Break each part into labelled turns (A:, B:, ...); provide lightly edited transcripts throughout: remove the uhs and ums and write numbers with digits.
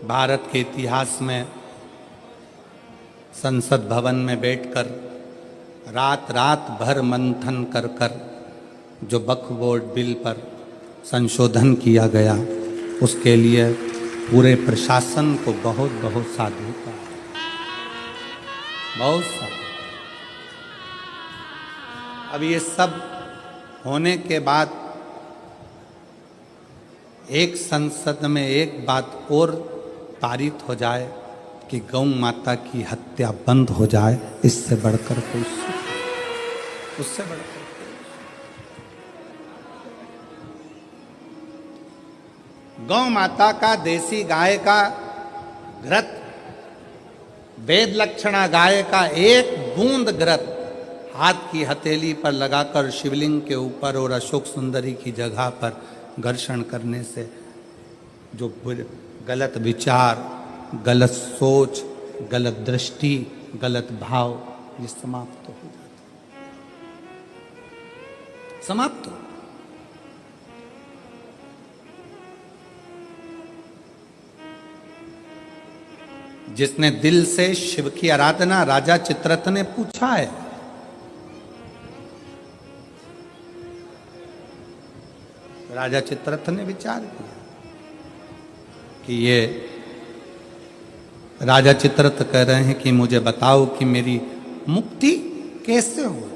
A: भारत के इतिहास में संसद भवन में बैठकर रात रात भर मंथन कर कर जो वक्फ बोर्ड बिल पर संशोधन किया गया, उसके लिए पूरे प्रशासन को बहुत बहुत साधुता, बहुत साधु। अब ये सब होने के बाद एक संसद में एक बात और पारित हो जाए कि गौ माता की हत्या बंद हो जाए, इससे बढ़कर कोई सुख, उससे बढ़कर गौ माता का, देसी गाय का घृत, वेद लक्षणा गाय का एक बूंद घृत हाथ की हथेली पर लगाकर शिवलिंग के ऊपर और अशोक सुंदरी की जगह पर घर्षण करने से जो गलत विचार, गलत सोच, गलत दृष्टि, गलत भाव, ये समाप्त हो जाता, समाप्त हो। जिसने दिल से शिव की आराधना, राजा चित्ररथ ने पूछा है, राजा चित्ररथ ने विचार किया कि ये राजा चित्ररथ कह रहे हैं कि मुझे बताओ कि मेरी मुक्ति कैसे हो,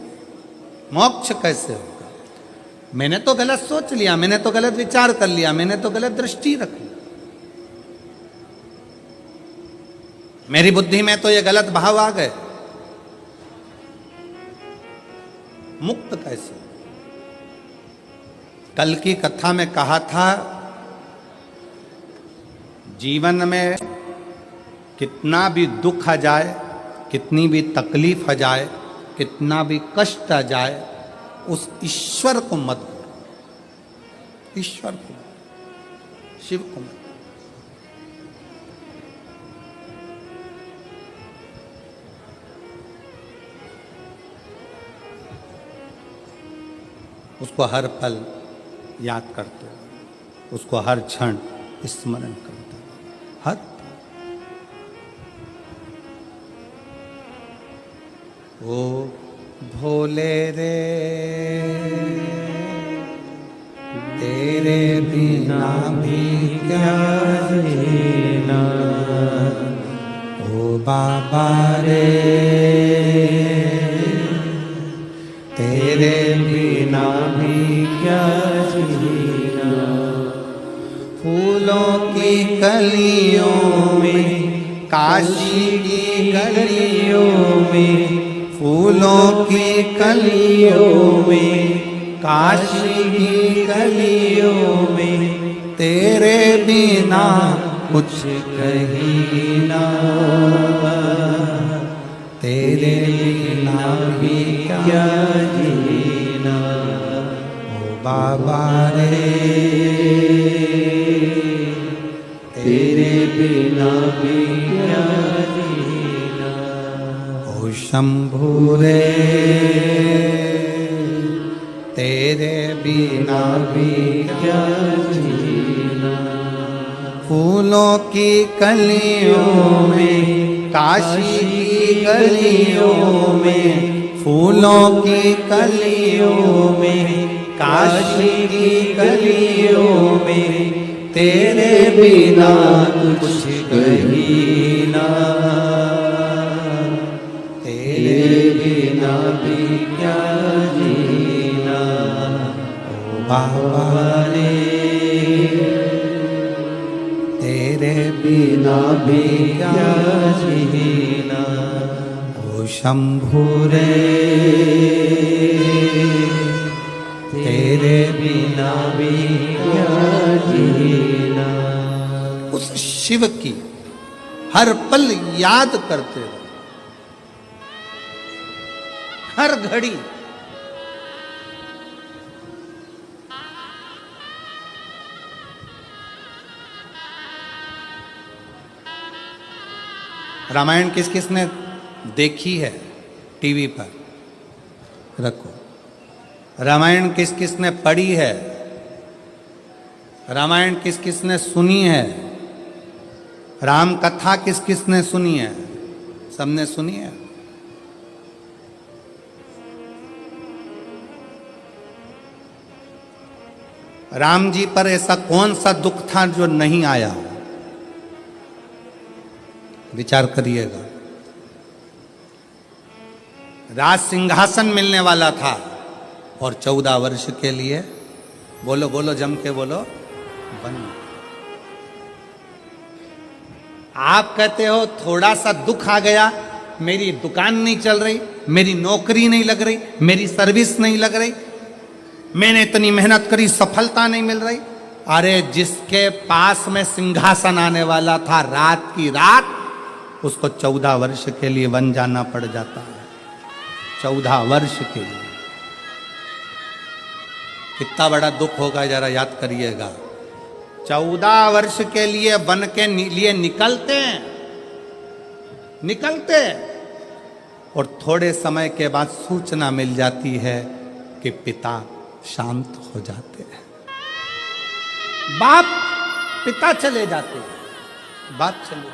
A: मोक्ष कैसे होगा। मैंने तो गलत सोच लिया, मैंने तो गलत विचार कर लिया, मैंने तो गलत दृष्टि रख ली, मेरी बुद्धि में तो ये गलत भाव आ गए, मुक्त कैसे। कल की कथा में कहा था, जीवन में कितना भी दुख आ जाए, कितनी भी तकलीफ आ जाए, कितना भी कष्ट आ जाए, उस ईश्वर को मत भूलो, ईश्वर को, शिव को मत। उसको हर पल याद करते हो, उसको हर क्षण स्मरण करते हो, हर ओ भोले रे तेरे बिना भी क्या जीना, ओ बाबा रे तेरे बिना भी क्या जीना। फूलों की कलियों में, काशी की गलियों में, फूलों की कलियों में, काशी की गलियों में, तेरे बिना कुछ कहीं ना, तेरे बिना भी क्या जीना, ओ बाबा रे तेरे बिना भी क्या जीना, ओ शंभू रे तेरे बिना भी क्या जीना। फूलों की कलियों में, काशी की गलियों में, फूलों की कलियों में, काशी की गलियों में, तेरे बिना कुछ कहीं ना, तेरे बिना भी क्या जीना, ओ बाबा रे तेरे बिना भी क्या जीना, ओ शंभू रे तेरे बिना भी क्या जीना। उस शिव की हर पल याद करते रहो, हर घड़ी। रामायण किस किस ने देखी है टीवी पर? रखो। रामायण किस किस ने पढ़ी है? रामायण किस किस ने सुनी है? राम कथा किस किसने सुनी है? सबने सुनी है। राम जी पर ऐसा कौन सा दुख था जो नहीं आया? विचार करिएगा। राज सिंहासन मिलने वाला था और 14 वर्ष के लिए, बोलो बोलो जम के बोलो, बन। आप कहते हो थोड़ा सा दुख आ गया, मेरी दुकान नहीं चल रही, मेरी नौकरी नहीं लग रही, मेरी सर्विस नहीं लग रही, मैंने इतनी मेहनत करी, सफलता नहीं मिल रही। अरे जिसके पास में सिंहासन आने वाला था, रात की रात उसको 14 वर्ष के लिए वन जाना पड़ जाता है। 14 वर्ष के लिए कितना बड़ा दुख होगा, जरा याद करिएगा। 14 वर्ष के लिए वन के लिए निकलते और थोड़े समय के बाद सूचना मिल जाती है कि पिता शांत हो जाते हैं। बाप पिता चले जाते हैं, बाप चले,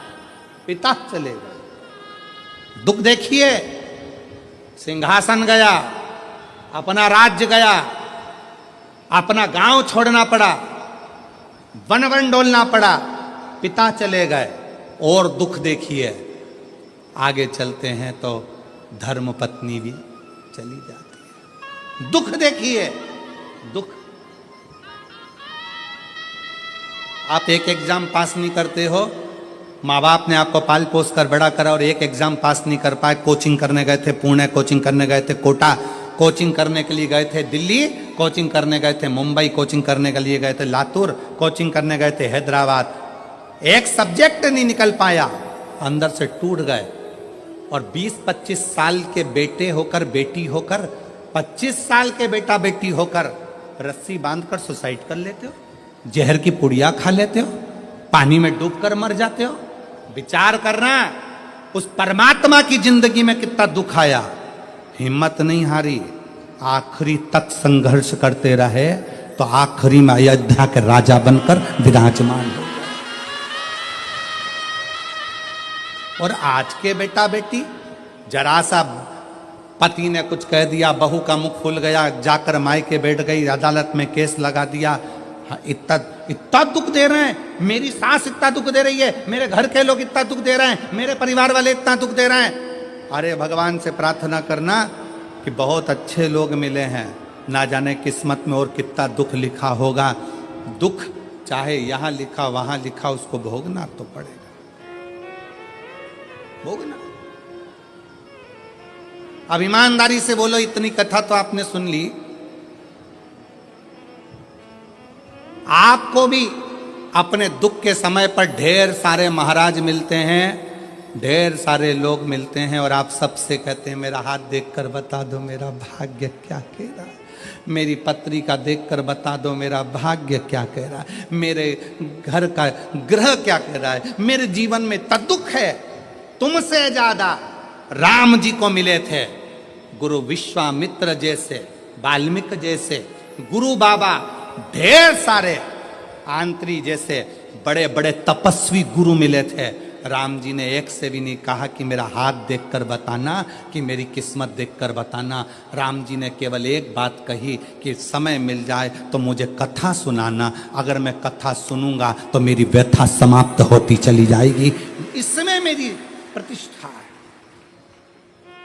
A: पिता चले गए। दुख देखिए, सिंहासन गया, अपना राज्य गया, अपना गांव छोड़ना पड़ा, वन वन डोलना पड़ा, पिता चले गए। और दुख देखिए, आगे चलते हैं तो धर्म पत्नी भी चली जाती है। दुख देखिए, दुख। आप एक एग्जाम पास नहीं करते हो, माँ बाप ने आपको पाल पोस कर बड़ा करा और एक एग्जाम पास नहीं कर पाए, कोचिंग करने गए थे पुणे, कोचिंग करने गए थे कोटा, कोचिंग करने के लिए गए थे दिल्ली, कोचिंग करने गए थे मुंबई, कोचिंग करने के लिए गए थे लातूर, कोचिंग करने गए थे हैदराबाद, एक सब्जेक्ट नहीं निकल पाया, अंदर से टूट गए। और 20-25 साल के बेटे होकर, बेटी होकर, 25 साल के बेटा बेटी होकर रस्सी बांधकर सुसाइड कर लेते हो, जहर की पुड़िया खा लेते हो, पानी में डूबकर मर जाते हो। विचार करना, उस परमात्मा की जिंदगी में कितना दुख आया, हिम्मत नहीं हारी, आखिरी तक संघर्ष करते रहे, तो आखिरी में अयोध्या के राजा बनकर विराजमान हो। और आज के बेटा बेटी, जरा सा पति ने कुछ कह दिया, बहू का मुख खुल गया, जाकर मायके बैठ गई, अदालत में केस लगा दिया, इतना दुख दे रहे हैं, मेरी सास इतना दुख दे रही है, मेरे घर के लोग इतना दुख दे रहे हैं, मेरे परिवार वाले इतना दुख दे रहे हैं। अरे भगवान से प्रार्थना करना कि बहुत अच्छे लोग मिले हैं, ना जाने किस्मत में और कितना दुख लिखा होगा। दुख चाहे यहां लिखा वहां लिखा, उसको भोगना तो पड़ेगा, भोगना। अब ईमानदारी से बोलो, इतनी कथा तो आपने सुन ली, आपको भी अपने दुख के समय पर ढेर सारे महाराज मिलते हैं, ढेर सारे लोग मिलते हैं, और आप सबसे कहते हैं मेरा हाथ देखकर बता दो मेरा भाग्य क्या कह रहा है, मेरी पत्री का देखकर बता दो मेरा भाग्य क्या कह रहा है, मेरे घर का ग्रह क्या कह रहा है, मेरे जीवन में इतना दुख है। तुमसे ज्यादा राम जी को मिले थे गुरु विश्वामित्र जैसे, वाल्मीकि जैसे, गुरु बाबा, ढेर सारे आंत्री जैसे बड़े बड़े तपस्वी गुरु मिले थे। राम जी ने एक से भी नहीं कहा कि मेरा हाथ देखकर बताना, कि मेरी किस्मत देखकर बताना। राम जी ने केवल एक बात कही कि समय मिल जाए तो मुझे कथा सुनाना, अगर मैं कथा सुनूंगा तो मेरी व्यथा समाप्त होती चली जाएगी, इसमें मेरी प्रतिष्ठा है।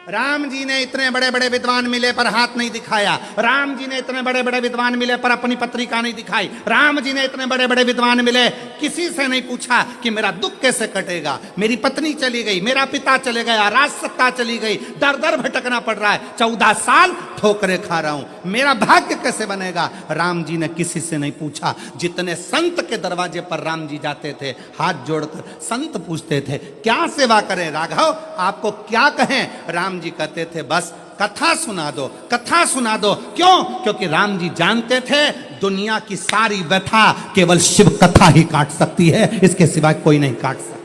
A: राम जी ने इतने बड़े बड़े विद्वान मिले पर हाथ नहीं दिखाया, राम जी ने इतने बड़े बड़े विद्वान मिले पर अपनी पत्रिका नहीं दिखाई, राम जी ने इतने बड़े बड़े विद्वान मिले, किसी से नहीं पूछा कि मेरा दुख कैसे कटेगा, मेरी पत्नी चली गई, मेरा पिता चले गया, राज सत्ता चली गई, दर दर भटकना पड़ रहा है, 14 साल ठोकरे खा रहा हूं, मेरा भाग्य कैसे बनेगा। राम जी ने किसी से नहीं पूछा। जितने संत के दरवाजे पर राम जी जाते थे, हाथ जोड़कर संत पूछते थे क्या सेवा करें राघव, आपको क्या कहें। राम जी कहते थे बस कथा सुना दो, कथा सुना दो। क्यों? क्योंकि राम जी जानते थे दुनिया की सारी व्यथा केवल शिव कथा ही काट सकती है, इसके सिवाय कोई नहीं काट सकता।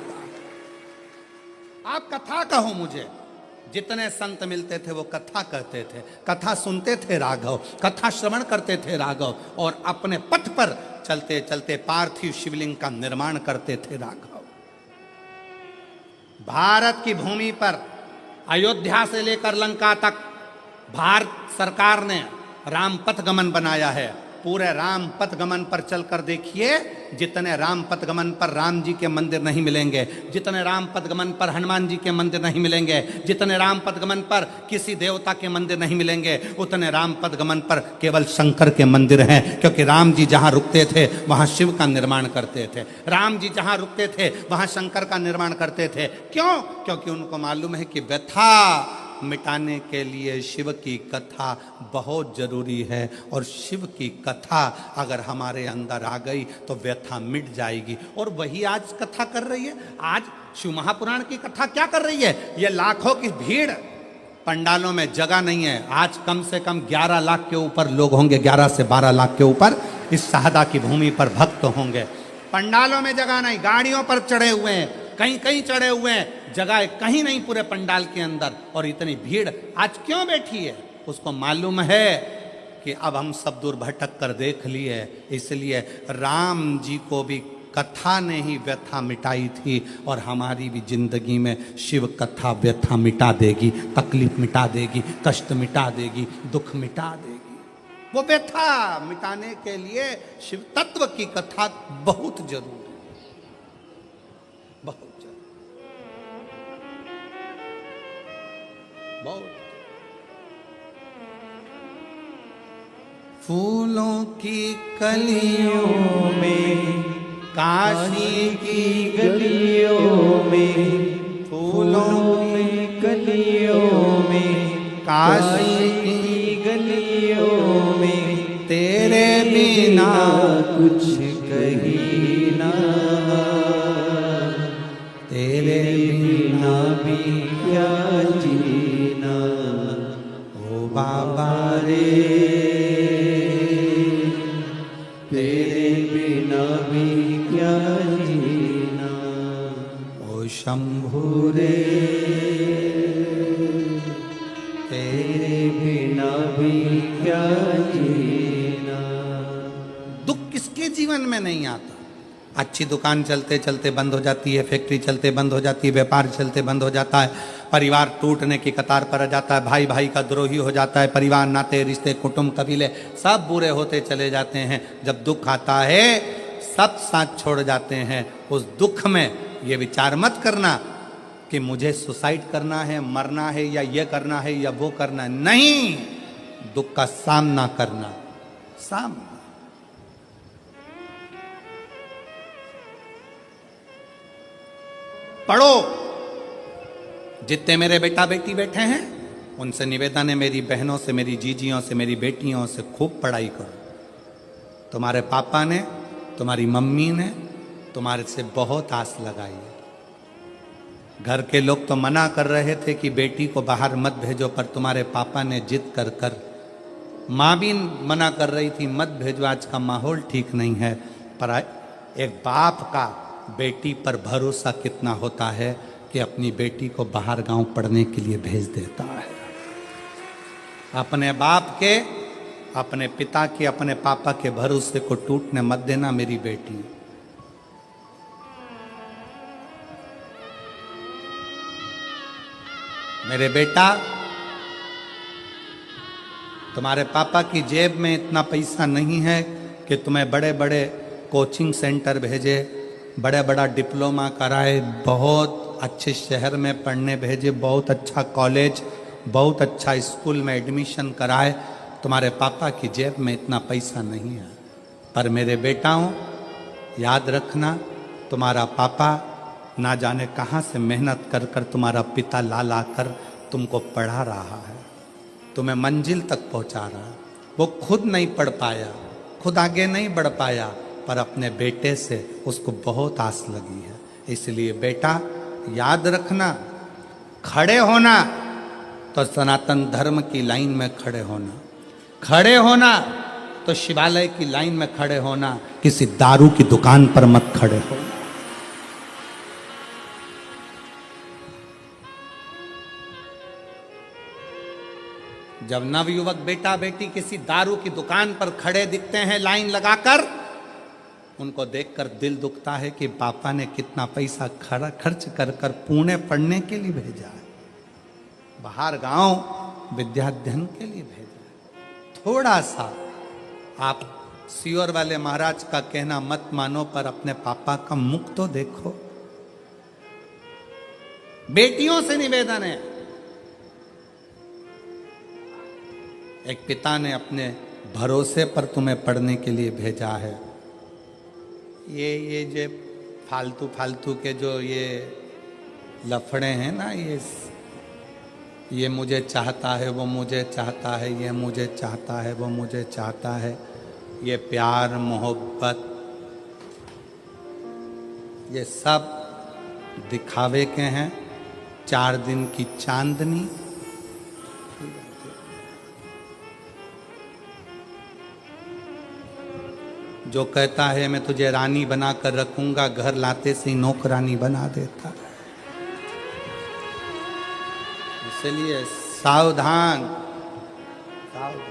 A: आप कथा कहो मुझे। जितने संत मिलते थे वो कथा कहते थे, कथा सुनते थे राघव, कथा श्रवण करते थे राघव, और अपने पथ पर चलते चलते पार्थिव शिवलिंग का निर्माण करते थे राघव। भारत की भूमि पर अयोध्या से लेकर लंका तक भारत सरकार ने राम पथ गमन बनाया है। पूरे राम पथ गमन पर चलकर देखिए, जितने राम पथ गमन पर राम जी के मंदिर नहीं मिलेंगे, जितने राम पथ गमन पर हनुमान जी के मंदिर नहीं मिलेंगे, जितने राम पथ गमन पर किसी देवता के मंदिर नहीं मिलेंगे, उतने राम पथ गमन पर केवल शंकर के मंदिर हैं। क्योंकि राम जी जहाँ रुकते थे वहाँ शिव का निर्माण करते थे, राम जी जहाँ रुकते थे वहाँ शंकर का निर्माण करते थे। क्यों? क्योंकि उनको मालूम है कि व्यथा मिटाने के लिए शिव की कथा बहुत जरूरी है, और शिव की कथा अगर हमारे अंदर आ गई तो व्यथा मिट जाएगी। और वही आज कथा कर रही है। आज शिव महापुराण की कथा क्या कर रही है? ये लाखों की भीड़, पंडालों में जगह नहीं है। आज कम से कम 11 लाख के ऊपर लोग होंगे, 11 से 12 लाख के ऊपर इस शहादा की भूमि पर भक्त होंगे। पंडालों में जगह नहीं, गाड़ियों पर चढ़े हुए हैं, कहीं कहीं चढ़े हुए हैं, जगह कहीं नहीं पूरे पंडाल के अंदर। और इतनी भीड़ आज क्यों बैठी है? उसको मालूम है कि अब हम सब दूर भटक कर देख लिए, इसलिए राम जी को भी कथा ने ही व्यथा मिटाई थी, और हमारी भी जिंदगी में शिव कथा व्यथा मिटा देगी, तकलीफ मिटा देगी, कष्ट मिटा देगी, दुख मिटा देगी। वो व्यथा मिटाने के लिए शिव तत्व की कथा बहुत जरूरी है, बहुत जरूरी, बहुत। फूलों की कलियों में, काशी की गलियों में, फूलों की कलियों में, काशी की गलियों में, तेरे बिना कुछ कहीं ना, तेरे बिना भी क्या जीना, ओ बाबा रे, तेरे बिना भी क्या जीना, ओ शंभू रे, तेरे बिना भी क्या जीना। दुख किसके जीवन में नहीं आता? अच्छी दुकान चलते चलते बंद हो जाती है, फैक्ट्री चलते बंद हो जाती है, व्यापार चलते बंद हो जाता है, परिवार टूटने की कतार पर आ जाता है, भाई भाई का द्रोही हो जाता है, परिवार नाते रिश्ते कुटुंब कबीले सब बुरे होते चले जाते हैं। जब दुख आता है सब साथ छोड़ जाते हैं। उस दुख में ये विचार मत करना कि मुझे सुसाइड करना है, मरना है, या ये करना है या वो करना है। नहीं, दुख का सामना करना, सामना। पढ़ो, जितने मेरे बेटा बेटी बैठे हैं उनसे निवेदन है, मेरी बहनों से, मेरी जीजियों से, मेरी बेटियों से खूब पढ़ाई करो। तुम्हारे पापा ने, तुम्हारी मम्मी ने तुम्हारे से बहुत आस लगाई है। घर के लोग तो मना कर रहे थे कि बेटी को बाहर मत भेजो, पर तुम्हारे पापा ने जिद कर कर, माँ भी मना कर रही थी मत भेजो, आज का माहौल ठीक नहीं है। पर एक बाप का बेटी पर भरोसा कितना होता है कि अपनी बेटी को बाहर गांव पढ़ने के लिए भेज देता है। अपने बाप के, अपने पिता के, अपने पापा के भरोसे को टूटने मत देना मेरी बेटी। मेरे बेटा, तुम्हारे पापा की जेब में इतना पैसा नहीं है कि तुम्हें बड़े बड़े कोचिंग सेंटर भेजे, बड़ा बड़ा डिप्लोमा कराए, बहुत अच्छे शहर में पढ़ने भेजे, बहुत अच्छा कॉलेज, बहुत अच्छा स्कूल में एडमिशन कराए। तुम्हारे पापा की जेब में इतना पैसा नहीं है। पर मेरे बेटाओं, याद रखना, तुम्हारा पापा ना जाने कहाँ से मेहनत कर कर तुम्हारा पिता ला ला कर तुमको पढ़ा रहा है, तुम्हें मंजिल तक पहुँचा रहा है। वो खुद नहीं पढ़ पाया, खुद आगे नहीं बढ़ पाया, पर अपने बेटे से उसको बहुत आस लगी है। इसलिए बेटा याद रखना, खड़े होना तो सनातन धर्म की लाइन में खड़े होना, खड़े होना तो शिवालय की लाइन में खड़े होना, किसी दारू की दुकान पर मत खड़े होना। जब नवयुवक बेटा बेटी किसी दारू की दुकान पर खड़े दिखते हैं लाइन लगाकर, उनको देखकर दिल दुखता है कि पापा ने कितना पैसा खर्च कर कर पुणे पढ़ने के लिए भेजा है, बाहर गांव विद्याध्ययन के लिए भेजा है। थोड़ा सा आप सियोर वाले महाराज का कहना मत मानो, पर अपने पापा का मुख तो देखो। बेटियों से निवेदन है, एक पिता ने अपने भरोसे पर तुम्हें पढ़ने के लिए भेजा है। ये जो फालतू के जो ये लफड़े हैं ना, ये मुझे चाहता है, वो मुझे चाहता है, ये मुझे चाहता है, वो मुझे चाहता है, ये प्यार मोहब्बत, ये सब दिखावे के हैं। 4 दिन की चांदनी, जो कहता है मैं तुझे रानी बना कर रखूंगा, घर लाते से नौकरानी बना देता। इसलिए सावधान, सावधान,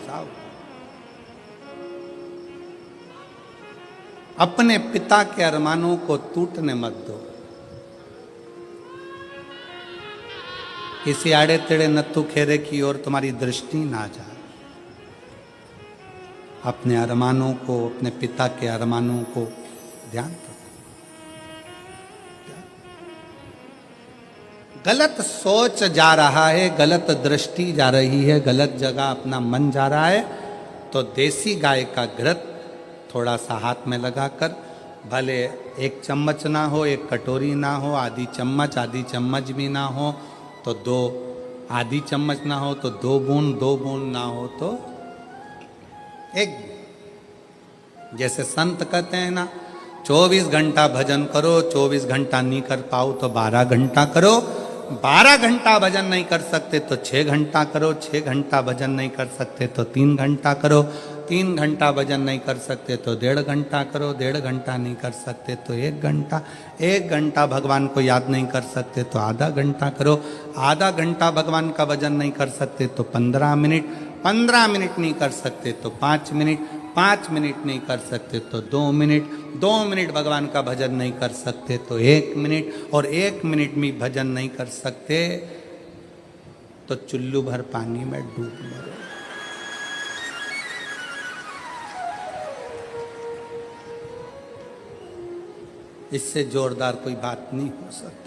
A: सावधान। अपने पिता के अरमानों को टूटने मत दो। किसी आड़े तेड़े नत्थु खेरे की ओर तुम्हारी दृष्टि ना जाए। अपने अरमानों को, अपने पिता के अरमानों को ध्यान रखो। गलत सोच जा रहा है, गलत दृष्टि जा रही है, गलत जगह अपना मन जा रहा है, तो देसी गाय का घृत थोड़ा सा हाथ में लगाकर, भले 1 चम्मच ना हो, 1 कटोरी ना हो, आधी चम्मच भी ना हो तो 2, आधी चम्मच ना हो तो 2 बूंद ना हो तो 1। जैसे संत कहते हैं ना, 24 घंटा भजन करो, 24 घंटा नहीं कर पाओ तो 12 घंटा करो, 12 घंटा भजन नहीं कर सकते तो 6 घंटा करो, 6 घंटा भजन नहीं कर सकते तो 3 घंटा करो, 3 घंटा भजन नहीं कर सकते तो 1.5 घंटा करो, 1.5 घंटा नहीं कर सकते तो 1 घंटा, 1 घंटा भगवान को याद नहीं कर सकते तो आधा घंटा करो, आधा घंटा भगवान का भजन नहीं कर सकते तो 15 मिनट, 15 मिनट नहीं कर सकते तो 5 मिनट, 5 मिनट नहीं कर सकते तो 2 मिनट, 2 मिनट भगवान का भजन नहीं कर सकते तो 1 मिनट, और 1 मिनट में भजन नहीं कर सकते तो चुल्लू भर पानी में डूब मरो। इससे जोरदार कोई बात नहीं हो सकती।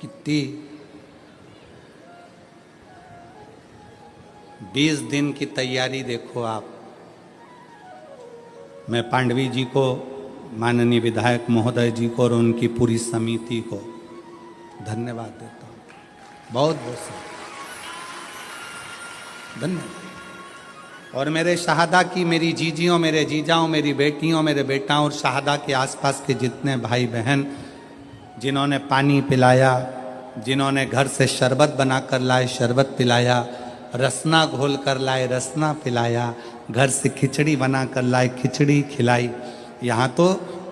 A: कितनी 20 दिन की तैयारी देखो आप। मैं पांडवी जी को, माननीय विधायक महोदय जी को और उनकी पूरी समिति को धन्यवाद देता हूँ, बहुत बहुत धन्यवाद। और मेरे शहादा की, मेरी जीजियों, मेरे जीजाओं, मेरी बेटियों, मेरे बेटाओं और शहादा के आसपास के जितने भाई बहन जिन्होंने पानी पिलाया, जिन्होंने घर से शरबत बना कर लाए शरबत पिलाया, रसना घोल कर लाए रसना पिलाया, घर से खिचड़ी बना कर लाए खिचड़ी खिलाई। यहाँ तो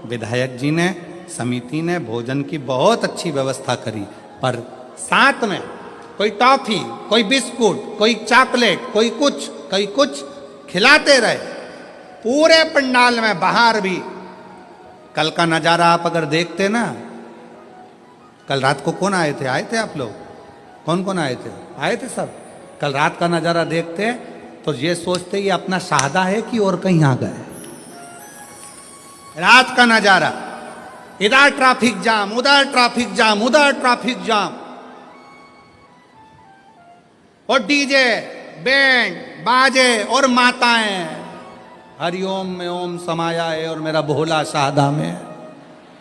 A: विधायक जी ने, समिति ने भोजन की बहुत अच्छी व्यवस्था करी, पर साथ में कोई टॉफी, कोई बिस्कुट, कोई चॉकलेट, कोई कुछ खिलाते रहे पूरे पंडाल में। बाहर भी कल का नज़ारा आप अगर देखते ना, कल रात को कौन आए थे? आए थे आप लोग? कौन आए थे? आए थे सब। कल रात का नज़ारा देखते तो ये सोचते ये अपना शहादा है कि और कहीं आ गए। रात का नज़ारा, इधर ट्रैफिक जाम, उधर ट्रैफिक जाम, उधर ट्रैफिक जाम, और डीजे, बैंड बाजे और माताएं हरिओम में ओम समाया है और मेरा भोला शहादा में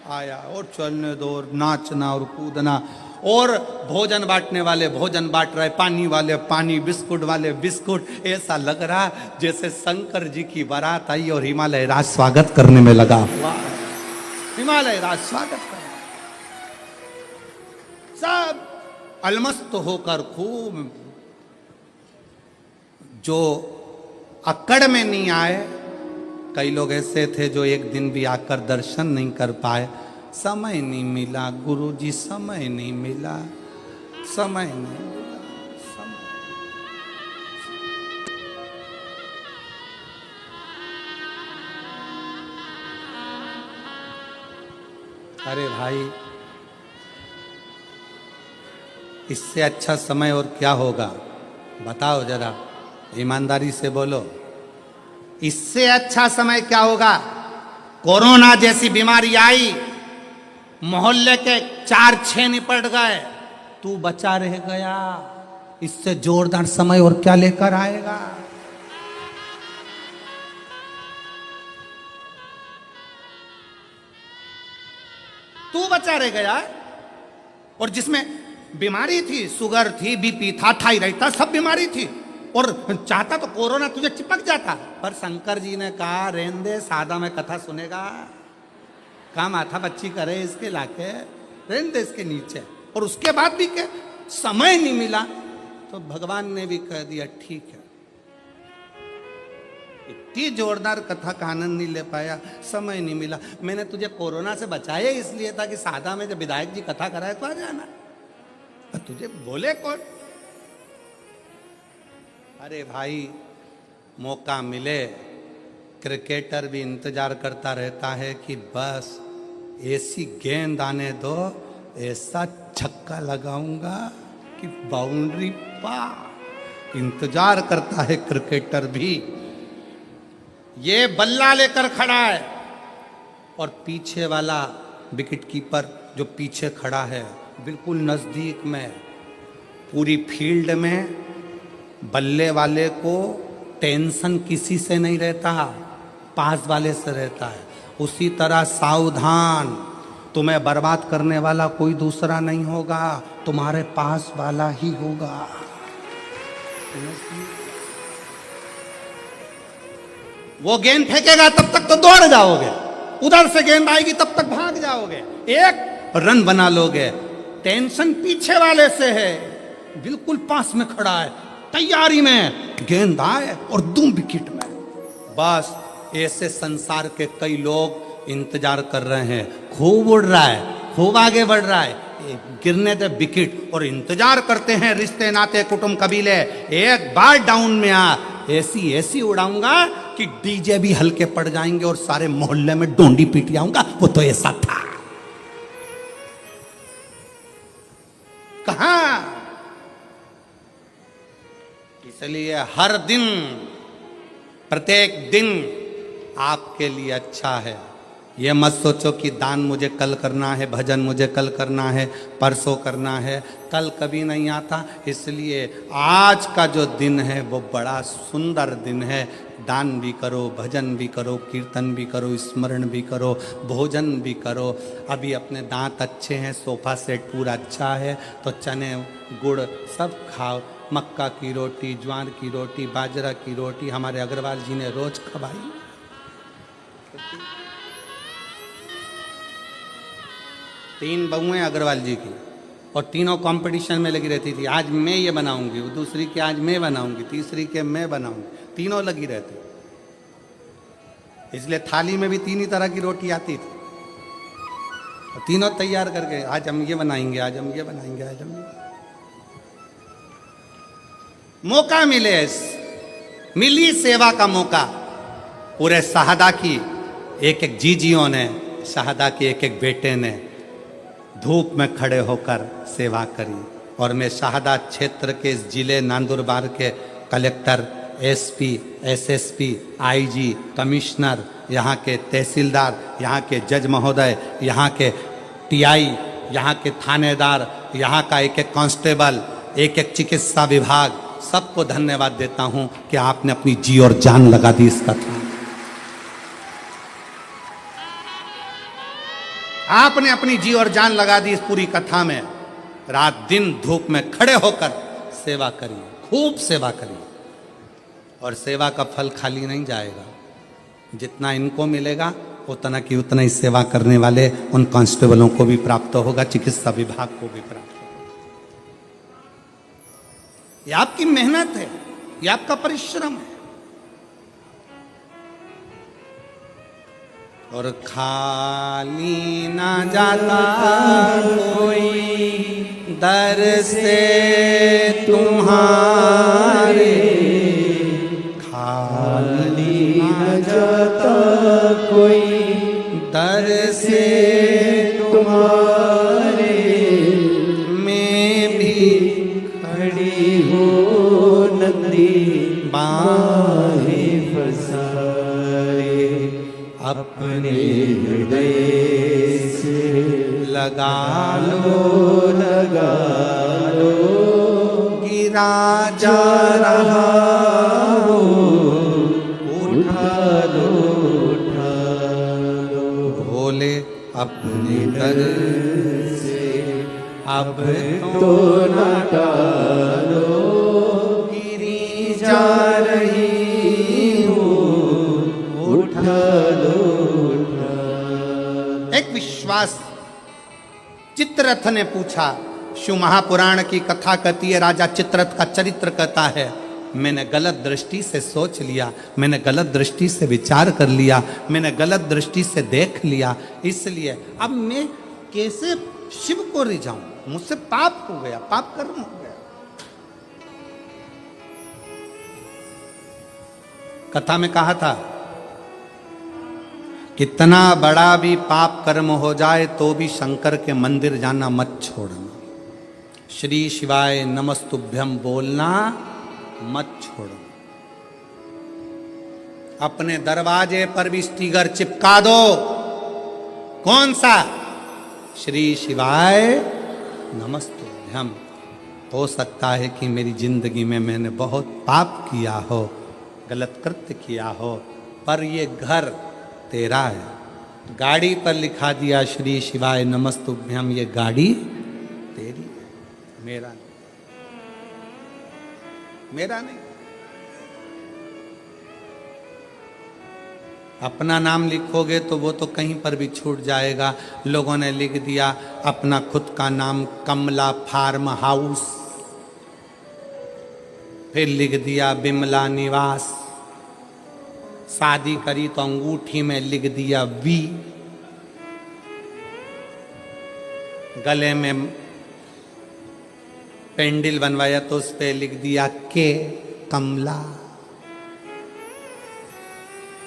A: आया, और चलने दो, और नाचना और कूदना, और भोजन बांटने वाले भोजन बांट रहे, पानी वाले पानी, बिस्कुट वाले बिस्कुट। ऐसा लग रहा जैसे शंकर जी की बारात आई और हिमालय राज स्वागत करने में लगा हुआ। हिमालय राज स्वागत कर सब अलमस्त होकर खूब, जो अकड़ में नहीं आए कई लोग ऐसे थे जो एक दिन भी आकर दर्शन नहीं कर पाए। समय नहीं मिला गुरुजी, समय नहीं मिला, समय नहीं मिला, समय। अरे भाई, इससे अच्छा समय और क्या होगा? बताओ जरा, ईमानदारी से बोलो, इससे अच्छा समय क्या होगा? कोरोना जैसी बीमारी आई, मोहल्ले के 4-6 निपट गए, तू बचा रह गया। इससे जोरदार समय और क्या लेकर आएगा? तू बचा रह गया। और जिसमें बीमारी थी, शुगर थी, बीपी था, थायराइड था, सब बीमारी थी, और चाहता तो कोरोना तुझे चिपक जाता। पर शंकर जी ने कहा रहने दे, सादा में कथा सुनेगा, का माथा बच्ची करे इसके लाके, रहने दे इसके नीचे। और उसके बाद भी क्या समय नहीं मिला, तो भगवान ने भी कह दिया ठीक है। इतनी जोरदार कथा का आनंद नहीं ले पाया, समय नहीं मिला। मैंने तुझे कोरोना से बचाया इसलिए था कि सादा में जब विधायक जी कथा कराए तो आ जाना, तुझे बोले कौन? अरे भाई, मौका मिले, क्रिकेटर भी इंतजार करता रहता है कि बस ऐसी गेंद आने दो, ऐसा छक्का लगाऊंगा कि बाउंड्री पार। इंतजार करता है क्रिकेटर भी। ये बल्ला लेकर खड़ा है और पीछे वाला विकेट कीपर जो पीछे खड़ा है बिल्कुल नजदीक में, पूरी फील्ड में बल्ले वाले को टेंशन किसी से नहीं रहता, पास वाले से रहता है। उसी तरह सावधान, तुम्हें बर्बाद करने वाला कोई दूसरा नहीं होगा, तुम्हारे पास वाला ही होगा। वो गेंद फेंकेगा तब तक तो दौड़ जाओगे, उधर से गेंद आएगी तब तक भाग जाओगे, एक रन बना लोगे। टेंशन पीछे वाले से है, बिल्कुल पास में खड़ा है, तैयारी में, गेंद आए और दूं विकेट में। बस ऐसे संसार के कई लोग इंतजार कर रहे हैं। खूब उड़ रहा है, खूब आगे बढ़ रहा है, गिरने दे विकेट, और इंतजार करते हैं रिश्ते नाते कुटुंब कबीले, एक बार डाउन में आ, ऐसी ऐसी उड़ाऊंगा कि डीजे भी हल्के पड़ जाएंगे और सारे मोहल्ले में डोंडी पीट आऊंगा। वो तो ऐसा था। कहां? इसलिए हर दिन, प्रत्येक दिन आपके लिए अच्छा है। ये मत सोचो कि दान मुझे कल करना है, भजन मुझे कल करना है, परसों करना है, कल कभी नहीं आता। इसलिए आज का जो दिन है वो बड़ा सुंदर दिन है। दान भी करो, भजन भी करो, कीर्तन भी करो, स्मरण भी करो, भोजन भी करो। अभी अपने दांत अच्छे हैं, सोफा सेट पूरा अच्छा है, तो चने गुड़ सब खाओ। मक्का की रोटी, ज्वार की रोटी, बाजरा की रोटी हमारे अग्रवाल जी ने रोज खवाई। 3 बहुएं अग्रवाल जी की, और तीनों कंपटीशन में लगी रहती थी। आज मैं ये बनाऊंगी, वो दूसरी के आज मैं बनाऊंगी, तीसरी के मैं बनाऊंगी, तीनों लगी रहती। इसलिए थाली में भी 3 ही तरह की रोटी आती थी, और तीनों तैयार करके आज हम ये बनाएंगे, आज हम ये बनाएंगे, आज हम ये। मौका मिली सेवा का मौका। पूरे शाहदा की एक एक जीजियों ने, शाहदा के एक एक बेटे ने धूप में खड़े होकर सेवा करी। और मैं शाहदा क्षेत्र के इस जिले नंदुरबार के collector, SP, SSP, IG, commissioner, यहाँ के तहसीलदार, यहाँ के जज महोदय, यहाँ के टीआई, यहाँ के थानेदार, यहाँ का एक एक कांस्टेबल, एक एक चिकित्सा विभाग, सबको धन्यवाद देता हूँ कि आपने अपनी जी और जान लगा दी इस कथा। आपने अपनी जी और जान लगा दी इस पूरी कथा में। रात दिन धूप में खड़े होकर सेवा करिए, खूब सेवा करिए, और सेवा का फल खाली नहीं जाएगा। जितना इनको मिलेगा उतना की उतना ही सेवा करने वाले उन कांस्टेबलों को भी प्राप्त होगा, चिकित्सा विभाग को भी प्राप्त होगा। ये आपकी मेहनत है, ये आपका परिश्रम है। और खाली ना जाता कोई दर से तुम्हारे, खाली ना जाता
B: कोई
A: दर से
B: तुम्हारे,
A: मैं भी
B: खड़ी हो नंदी
A: बाहें
B: फसाए, अपने हृदय से
A: लगा
B: लगा लो,
A: गिरा जा रहा हो,
B: उठा लो
A: भोले अपने दर से अब
B: तो न टालो,
A: गिरी
B: जा रही हो, उठा लो।
A: एक विश्वास चित्ररथ ने पूछा। शिव महापुराण की कथा कहती है, राजा चित्ररथ का चरित्र कहता है, मैंने गलत दृष्टि से सोच लिया, मैंने गलत दृष्टि से विचार कर लिया, मैंने गलत दृष्टि से देख लिया, इसलिए अब मैं कैसे शिव को रिझाऊं, मुझसे पाप हो गया, पाप कर्म हो गया। कथा में कहा था, कितना बड़ा भी पाप कर्म हो जाए तो भी शंकर के मंदिर जाना मत छोड़ना, श्री शिवाय नमस्तुभ्यम बोलना मत छोड़ो, अपने दरवाजे पर भी स्टिकर चिपका दो। कौन सा? श्री शिवाय नमस्तुभ्यम। हो सकता है कि मेरी जिंदगी में मैंने बहुत पाप किया हो, गलत कृत्य किया हो, पर ये घर तेरा है, गाड़ी पर लिखा दिया श्री शिवाय नमस्तुभ्यम, ये गाड़ी तेरी है, मेरा नहीं, मेरा नहीं। अपना नाम लिखोगे तो वो तो कहीं पर भी छूट जाएगा। लोगों ने लिख दिया अपना खुद का नाम कमला फार्म हाउस, फिर लिख दिया बिमला निवास, शादी करी तो अंगूठी में लिख दिया वी, गले में पेंडिल बनवाया तो उस पे लिख दिया के कमला।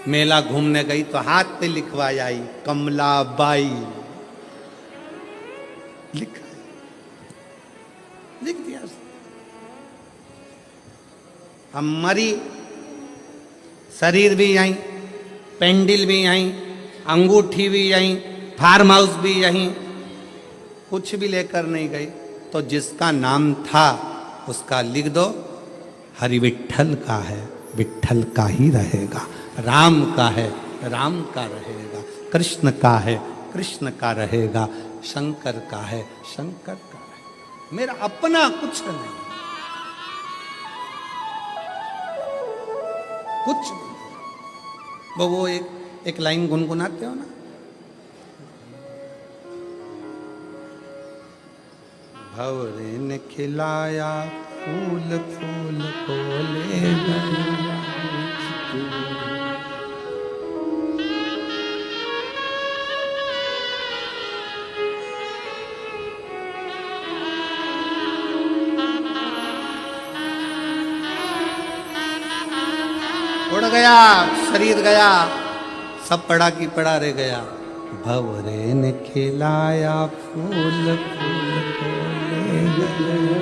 A: मेला घूमने गई तो हाथ पे लिखवाई आई कमला बाई, लिख दिया। हम मरी, शरीर भी यहीं, पेंडिल भी यहीं, अंगूठी भी यहीं, फार्म हाउस भी यहीं, कुछ भी लेकर नहीं गई। तो जिसका नाम था उसका लिख दो, हरि विट्ठल का है, विट्ठल का ही रहेगा, राम का है, राम का रहेगा, कृष्ण का है, कृष्ण का रहेगा, शंकर का है, शंकर का रहेगा। मेरा अपना कुछ नहीं, कुछ नहीं। वो एक लाइन गुनगुनाते हो ना, भंवरे ने खिलाया फूल फूल को ले गया, उड़ गया, शरीर गया, सब पड़ा की पड़ा रह गया। भंवरे ने खिलाया फूल फूल को ले गया,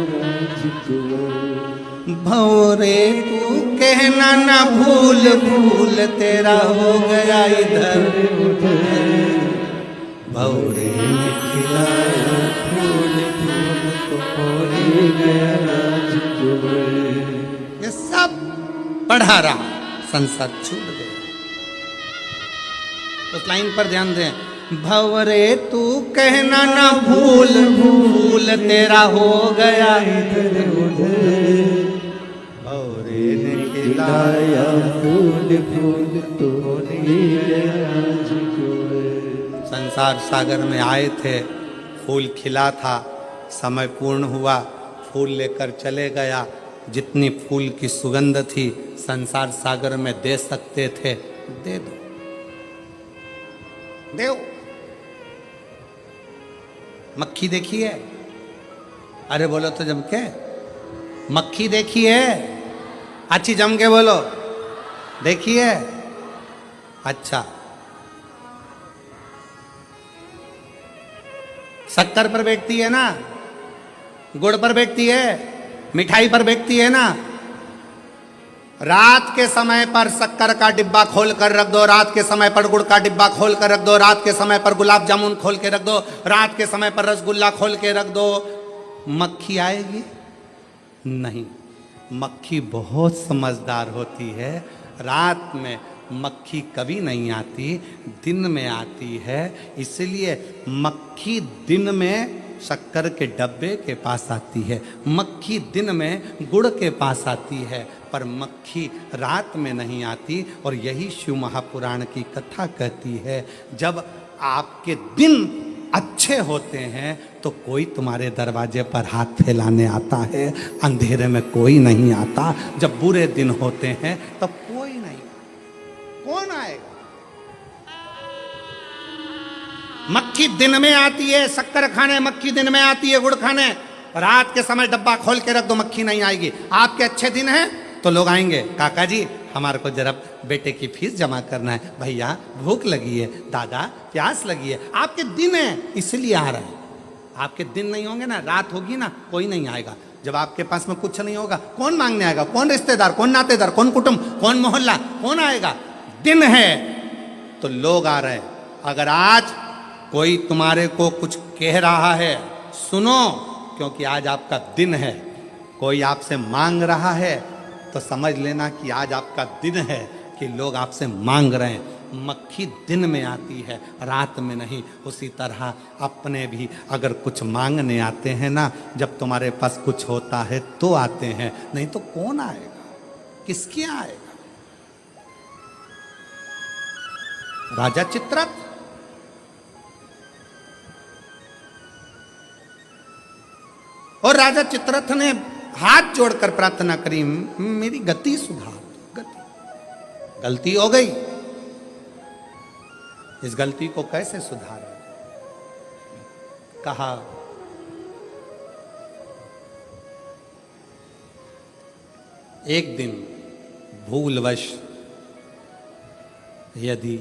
A: भंवरे तू कहना ना भूल भूल तेरा हो गया इधर उधर, भंवरे ने खिलाया फूल फूल को ले गया। ये सब पढ़ा रहा, संसार छूट गया। उस लाइन पर ध्यान दें, भंवरे तू कहना ना भूल भूल तेरा हो गया इधर उधर, भंवरे ने खिलाया फूल फूल तो ले गया। संसार सागर में आए थे, फूल खिला था, समय पूर्ण हुआ, फूल लेकर चले गया। जितनी फूल की सुगंध थी संसार सागर में दे सकते थे, दे दो। देव। मक्खी देखी है? अरे बोलो तो जम के। मक्खी देखी है? अच्छी जम के बोलो। देखी है? अच्छा, शक्कर पर बैठती है ना, गुड़ पर बैठती है, मिठाई पर बैठती है ना। रात के समय पर शक्कर का डिब्बा खोल कर रख दो, रात के समय पर गुड़ का डिब्बा खोल कर रख दो, रात के समय पर गुलाब जामुन खोल के रख दो, रात के समय पर रसगुल्ला खोल के रख दो, मक्खी आएगी? नहीं। मक्खी बहुत समझदार होती है। रात में मक्खी कभी नहीं आती, दिन में आती है। इसलिए मक्खी दिन में शक्कर के डब्बे के पास आती है, मक्खी दिन में गुड़ के पास आती है, पर मक्खी रात में नहीं आती। और यही शिव महापुराण की कथा कहती है, जब आपके दिन अच्छे होते हैं तो कोई तुम्हारे दरवाजे पर हाथ फैलाने आता है, अंधेरे में कोई नहीं आता। जब बुरे दिन होते हैं तब कोई नहीं, कौन आएगा? मक्खी दिन में आती है शक्कर खाने, मक्खी दिन में आती है गुड़ खाने। रात के समय डब्बा खोल के रख दो, मक्खी नहीं आएगी। आपके अच्छे दिन हैं तो लोग आएंगे, काका जी हमारे को जरा बेटे की फीस जमा करना है, भैया भूख लगी है, दादा प्यास लगी है। आपके दिन है इसलिए आ रहे हैं। आपके दिन नहीं होंगे ना, रात होगी ना, कोई नहीं आएगा। जब आपके पास में कुछ नहीं होगा, कौन मांगने आएगा? कौन रिश्तेदार, कौन नातेदार, कौन कुटुंब, कौन मोहल्ला, कौन आएगा? दिन है तो लोग आ रहे हैं। अगर आज कोई तुम्हारे को कुछ कह रहा है, सुनो, क्योंकि आज आपका दिन है। कोई आपसे मांग रहा है तो समझ लेना कि आज आपका दिन है कि लोग आपसे मांग रहे हैं। मक्खी दिन में आती है, रात में नहीं। उसी तरह अपने भी अगर कुछ मांगने आते हैं ना, जब तुम्हारे पास कुछ होता है तो आते हैं, नहीं तो कौन आएगा? किसके यहाँ आएगा? राजा चित्ररथ, और राजा चित्ररथ ने हाथ जोड़कर प्रार्थना करी, मेरी गति सुधार। गलती हो गई, इस गलती को कैसे सुधारें? कहा एक दिन भूलवश, यदि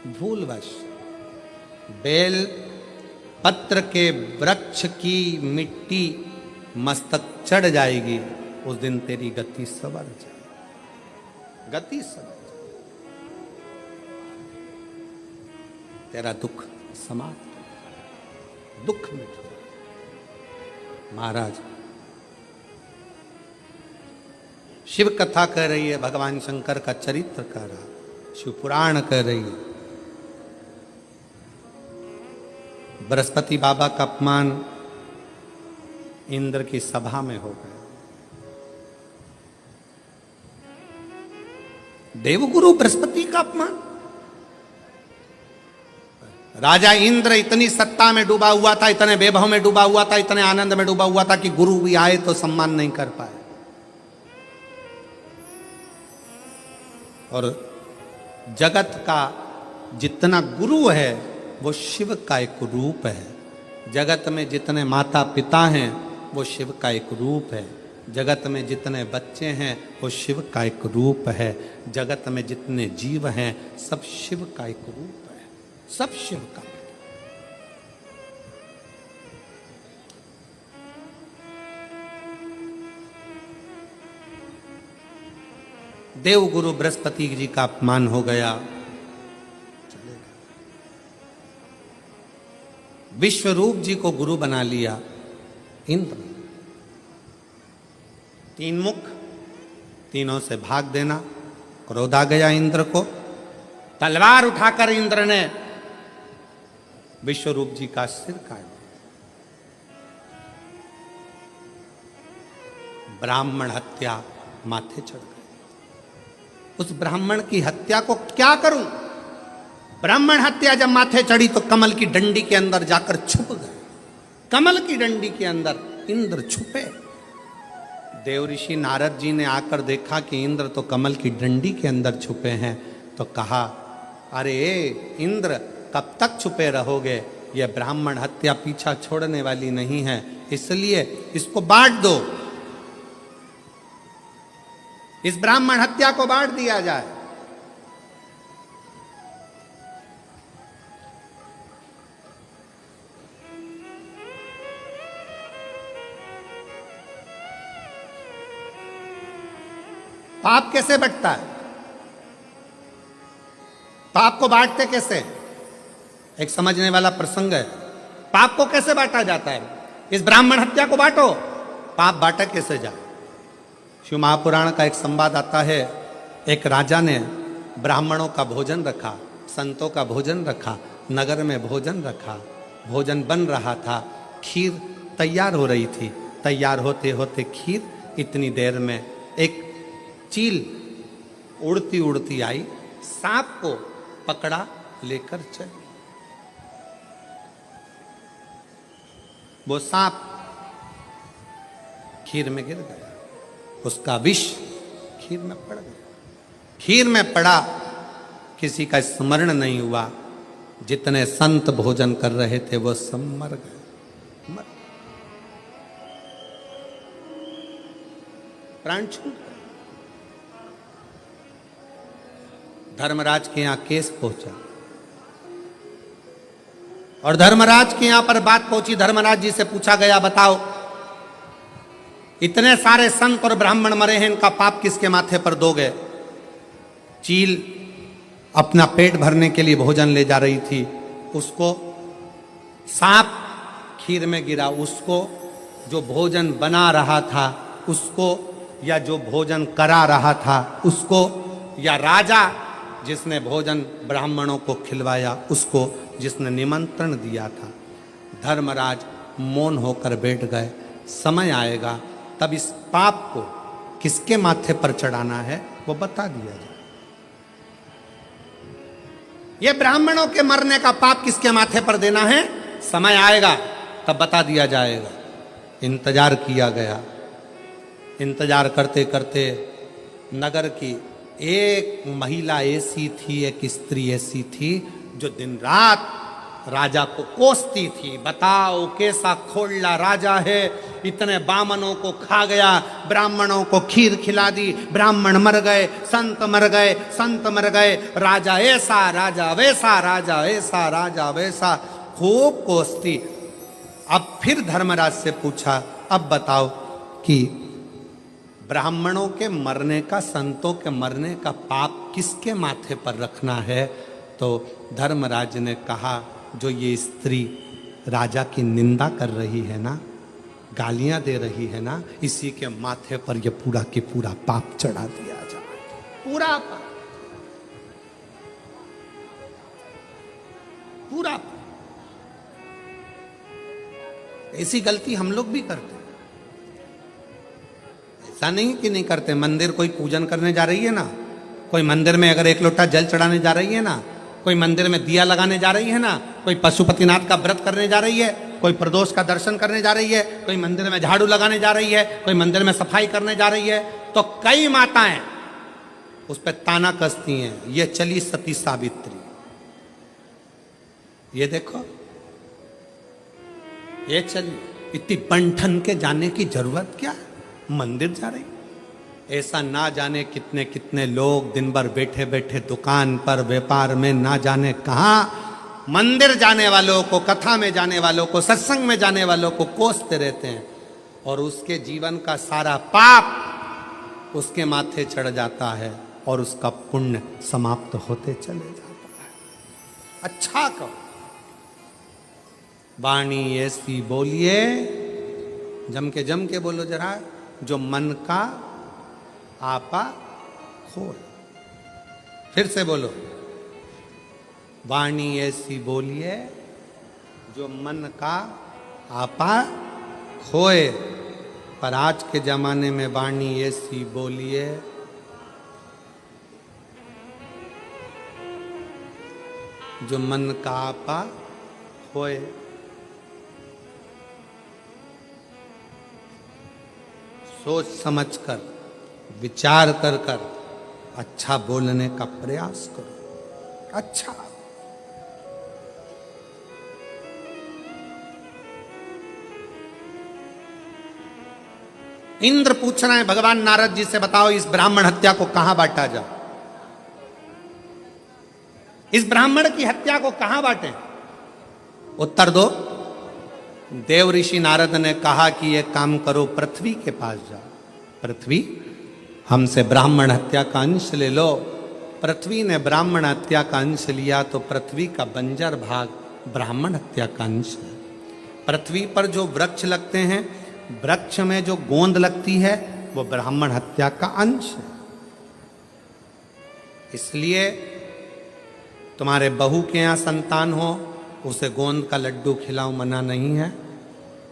A: भूलवश बेल पत्र के वृक्ष की मिट्टी मस्तक चढ़ जाएगी, उस दिन तेरी गति सवर जाएगी। गति सवर जाएगी, तेरा दुख समाप्त, दुख मिट जाएगा। महाराज शिव कथा कह रही है, भगवान शंकर का चरित्र कह रहा, शिव पुराण कह रही है। बृहस्पति बाबा का अपमान इंद्र की सभा में हो गया। देवगुरु बृहस्पति का अपमान। राजा इंद्र इतनी सत्ता में डूबा हुआ था, इतने वैभव में डूबा हुआ था, इतने आनंद में डूबा हुआ था कि गुरु भी आए तो सम्मान नहीं कर पाए। और जगत का जितना गुरु है वो शिव का एक रूप है। जगत में जितने माता पिता हैं वो शिव का एक रूप है। जगत में जितने बच्चे हैं वो शिव का एक रूप है। जगत में जितने जीव हैं सब शिव का एक रूप है, सब शिव का। देवगुरु बृहस्पति जी का अपमान हो गया, विश्वरूप जी को गुरु बना लिया इंद्र। तीन मुख, तीनों से भाग देना। क्रोध आ गया इंद्र को, तलवार उठाकर इंद्र ने विश्वरूप जी का सिर काट दिया। ब्राह्मण हत्या माथे चढ़ गई। उस ब्राह्मण की हत्या को क्या करूं? ब्राह्मण हत्या जब माथे चढ़ी तो कमल की डंडी के अंदर जाकर छुप गए। कमल की डंडी के अंदर इंद्र छुपे। देव ऋषि नारद जी ने आकर देखा कि इंद्र तो कमल की डंडी के अंदर छुपे हैं, तो कहा अरे इंद्र कब तक छुपे रहोगे, यह ब्राह्मण हत्या पीछा छोड़ने वाली नहीं है, इसलिए इसको बांट दो, इस ब्राह्मण हत्या को बांट दिया जाए। पाप कैसे बंटता है? पाप को बांटते कैसे? एक समझने वाला प्रसंग है। पाप को कैसे बांटा जाता है? इस ब्राह्मण हत्या को बांटो, पाप बांटा कैसे जाए? शिव महापुराण का एक संवाद आता है, एक राजा ने ब्राह्मणों का भोजन रखा, संतों का भोजन रखा, नगर में भोजन रखा, भोजन बन रहा था, खीर तैयार हो रही थी। तैयार होते होते खीर, इतनी देर में एक चील उड़ती उड़ती आई, सांप को पकड़ा लेकर चली। वो सांप खीर में गिर गया, उसका विष खीर में पड़ गया। खीर में पड़ा, किसी का स्मरण नहीं हुआ। जितने संत भोजन कर रहे थे वो सब मर गए, प्राण छूट गए। धर्मराज के यहां केस पहुंचा और धर्मराज के यहां पर बात पहुंची। धर्मराज जी से पूछा गया, बताओ इतने सारे संत और ब्राह्मण मरे हैं, इनका पाप किसके माथे पर दोगे? चील अपना पेट भरने के लिए भोजन ले जा रही थी, उसको सांप खीर में गिरा, उसको जो भोजन बना रहा था उसको, या जो भोजन करा रहा था उसको, या राजा जिसने भोजन ब्राह्मणों को खिलवाया उसको, जिसने निमंत्रण दिया था। धर्मराज मौन होकर बैठ गए। समय आएगा तब इस पाप को किसके माथे पर चढ़ाना है वो बता दिया जाए। ये ब्राह्मणों के मरने का पाप किसके माथे पर देना है, समय आएगा तब बता दिया जाएगा। इंतजार किया गया। इंतजार करते करते नगर की एक महिला ऐसी थी, एक स्त्री ऐसी थी जो दिन रात राजा को कोसती थी। बताओ कैसा खोलला राजा है, इतने बामनों को खा गया, ब्राह्मणों को खीर खिला दी, ब्राह्मण मर गए, संत मर गए, संत मर गए, राजा ऐसा, राजा वैसा, राजा ऐसा, राजा वैसा, खूब कोसती। अब फिर धर्मराज से पूछा, अब बताओ कि ब्राह्मणों के मरने का, संतों के मरने का पाप किसके माथे पर रखना है? तो धर्मराज ने कहा, जो ये स्त्री राजा की निंदा कर रही है ना, गालियां दे रही है ना, इसी के माथे पर ये पूरा के पूरा पाप चढ़ा दिया जाए। पूरा पाप, पूरा। ऐसी गलती हम लोग भी करते हैं, ऐसा नहीं कि नहीं करते। मंदिर कोई पूजन करने जा रही है ना, कोई मंदिर में अगर एक लोटा जल चढ़ाने जा रही है ना, कोई मंदिर में दिया लगाने जा रही है ना, कोई पशुपतिनाथ का व्रत करने जा रही है, कोई प्रदोष का दर्शन करने जा रही है, कोई मंदिर में झाड़ू लगाने जा रही है, कोई मंदिर में सफाई करने जा रही है, तो कई माताएं उस पर ताना कसती हैं, ये चली सती सावित्री, ये देखो ये चली, इतनी बंठन के जाने की जरूरत क्या है, मंदिर जा रही। ऐसा ना जाने कितने कितने लोग दिन भर बैठे बैठे दुकान पर, व्यापार में, ना जाने कहाँ मंदिर जाने वालों को, कथा में जाने वालों को, सत्संग में जाने वालों को कोसते रहते हैं, और उसके जीवन का सारा पाप उसके माथे चढ़ जाता है और उसका पुण्य समाप्त होते चले जाता है। अच्छा कहो, वाणी ऐसी बोलिए, जम के बोलो जरा, जो मन का आपा खोए। फिर से बोलो, वाणी ऐसी बोलिए जो मन का आपा खोए। पर आज के जमाने में वाणी ऐसी बोलिए जो मन का आपा खोए। सोच समझकर, विचार कर कर अच्छा बोलने का प्रयास करो। अच्छा, इंद्र पूछ रहे हैं भगवान नारद जी से, बताओ इस ब्राह्मण हत्या को कहां बांटा जाए, इस ब्राह्मण की हत्या को कहां बांटे? उत्तर दो। देव ऋषि नारद ने कहा कि एक काम करो, पृथ्वी के पास जाओ, पृथ्वी हमसे ब्राह्मण हत्या का अंश ले लो। पृथ्वी ने ब्राह्मण हत्या का अंश लिया तो पृथ्वी का बंजर भाग ब्राह्मण हत्या का अंश है। पृथ्वी पर जो वृक्ष लगते हैं, वृक्ष में जो गोंद लगती है वो ब्राह्मण हत्या का अंश है। इसलिए तुम्हारे बहू के यहाँ संतान हो, उसे गोंद का लड्डू खिलाओ, मना नहीं है,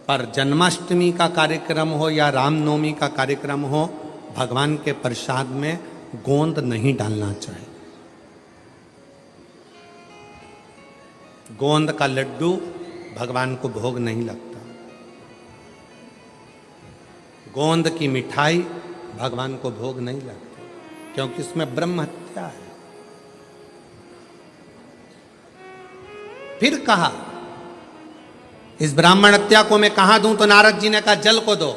A: पर जन्माष्टमी का कार्यक्रम हो या रामनवमी का कार्यक्रम हो, भगवान के प्रसाद में गोंद नहीं डालना चाहिए। गोंद का लड्डू भगवान को भोग नहीं लगता। गोंद की मिठाई भगवान को भोग नहीं लगती, क्योंकि उसमें ब्रह्म हत्या है। फिर कहा इस ब्राह्मण हत्या को मैं कहां दूं? तो नारद जी ने कहा जल को दो।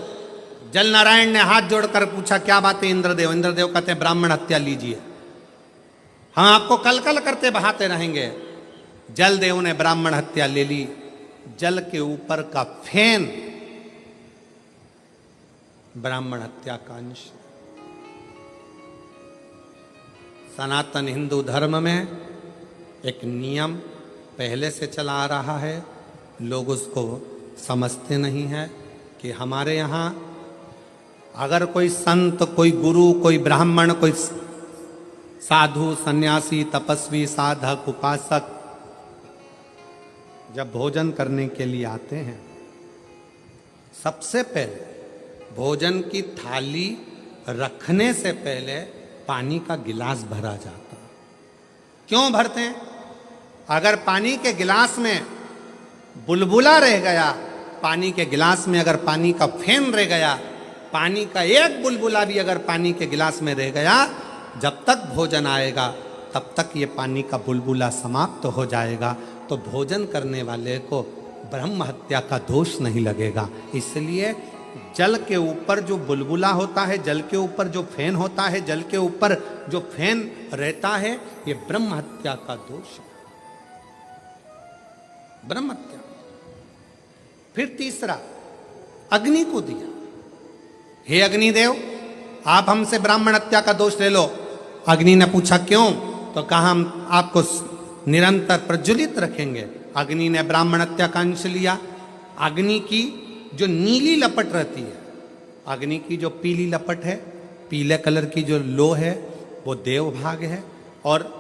A: जल नारायण ने हाथ जोड़कर पूछा क्या बात है इंद्रदेव? इंद्रदेव कहते हैं ब्राह्मण हत्या लीजिए, हम आपको कल कल करते बहाते रहेंगे। जल देव ने ब्राह्मण हत्या ले ली। जल के ऊपर का फेन ब्राह्मण हत्या का अंश। सनातन हिंदू धर्म में एक नियम पहले से चला आ रहा है, लोग उसको समझते नहीं है कि हमारे यहाँ अगर कोई संत, कोई गुरु, कोई ब्राह्मण, कोई साधु, सन्यासी, तपस्वी, साधक, उपासक जब भोजन करने के लिए आते हैं, सबसे पहले भोजन की थाली रखने से पहले पानी का गिलास भरा जाता है। क्यों भरते हैं? अगर पानी के गिलास में बुलबुला रह गया, पानी के गिलास में अगर पानी का फेन रह गया, पानी का एक बुलबुला भी अगर पानी के गिलास में रह गया, जब तक भोजन आएगा तब तक ये पानी का बुलबुला समाप्त हो जाएगा, तो भोजन करने वाले को ब्रह्म हत्या का दोष नहीं लगेगा। इसलिए जल के ऊपर जो बुलबुला होता है, जल के ऊपर जो फेन होता है, जल के ऊपर जो फेन रहता है, ये ब्रह्म हत्या का दोष है, ब्रह्म हत्या। फिर तीसरा अग्नि को दिया, हे अग्निदेव आप हमसे ब्राह्मण हत्या का दोष ले लो। अग्नि ने पूछा क्यों? तो कहा हम आपको निरंतर प्रज्वलित रखेंगे। अग्नि ने ब्राह्मण हत्या का अंश लिया। अग्नि की जो नीली लपट रहती है, अग्नि की जो पीली लपट है, पीले कलर की जो लो है, वो देव भाग है। और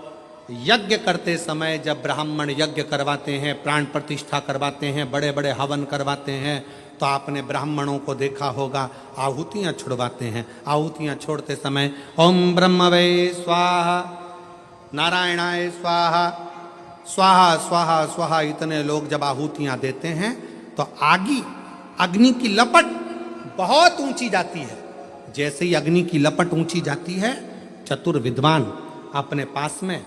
A: यज्ञ करते समय जब ब्राह्मण यज्ञ करवाते हैं, प्राण प्रतिष्ठा करवाते हैं, बड़े बड़े हवन करवाते हैं, तो आपने ब्राह्मणों को देखा होगा आहुतियां छुड़वाते हैं। आहुतियां छोड़ते समय ओम ब्रह्मवे स्वाहा, नारायणाय स्वाहा, स्वाहा स्वाहा स्वाहा, इतने लोग जब आहुतियां देते हैं तो आगे अग्नि की लपट बहुत ऊंची जाती है। जैसे ही अग्नि की लपट ऊंची जाती है, चतुर विद्वान अपने पास में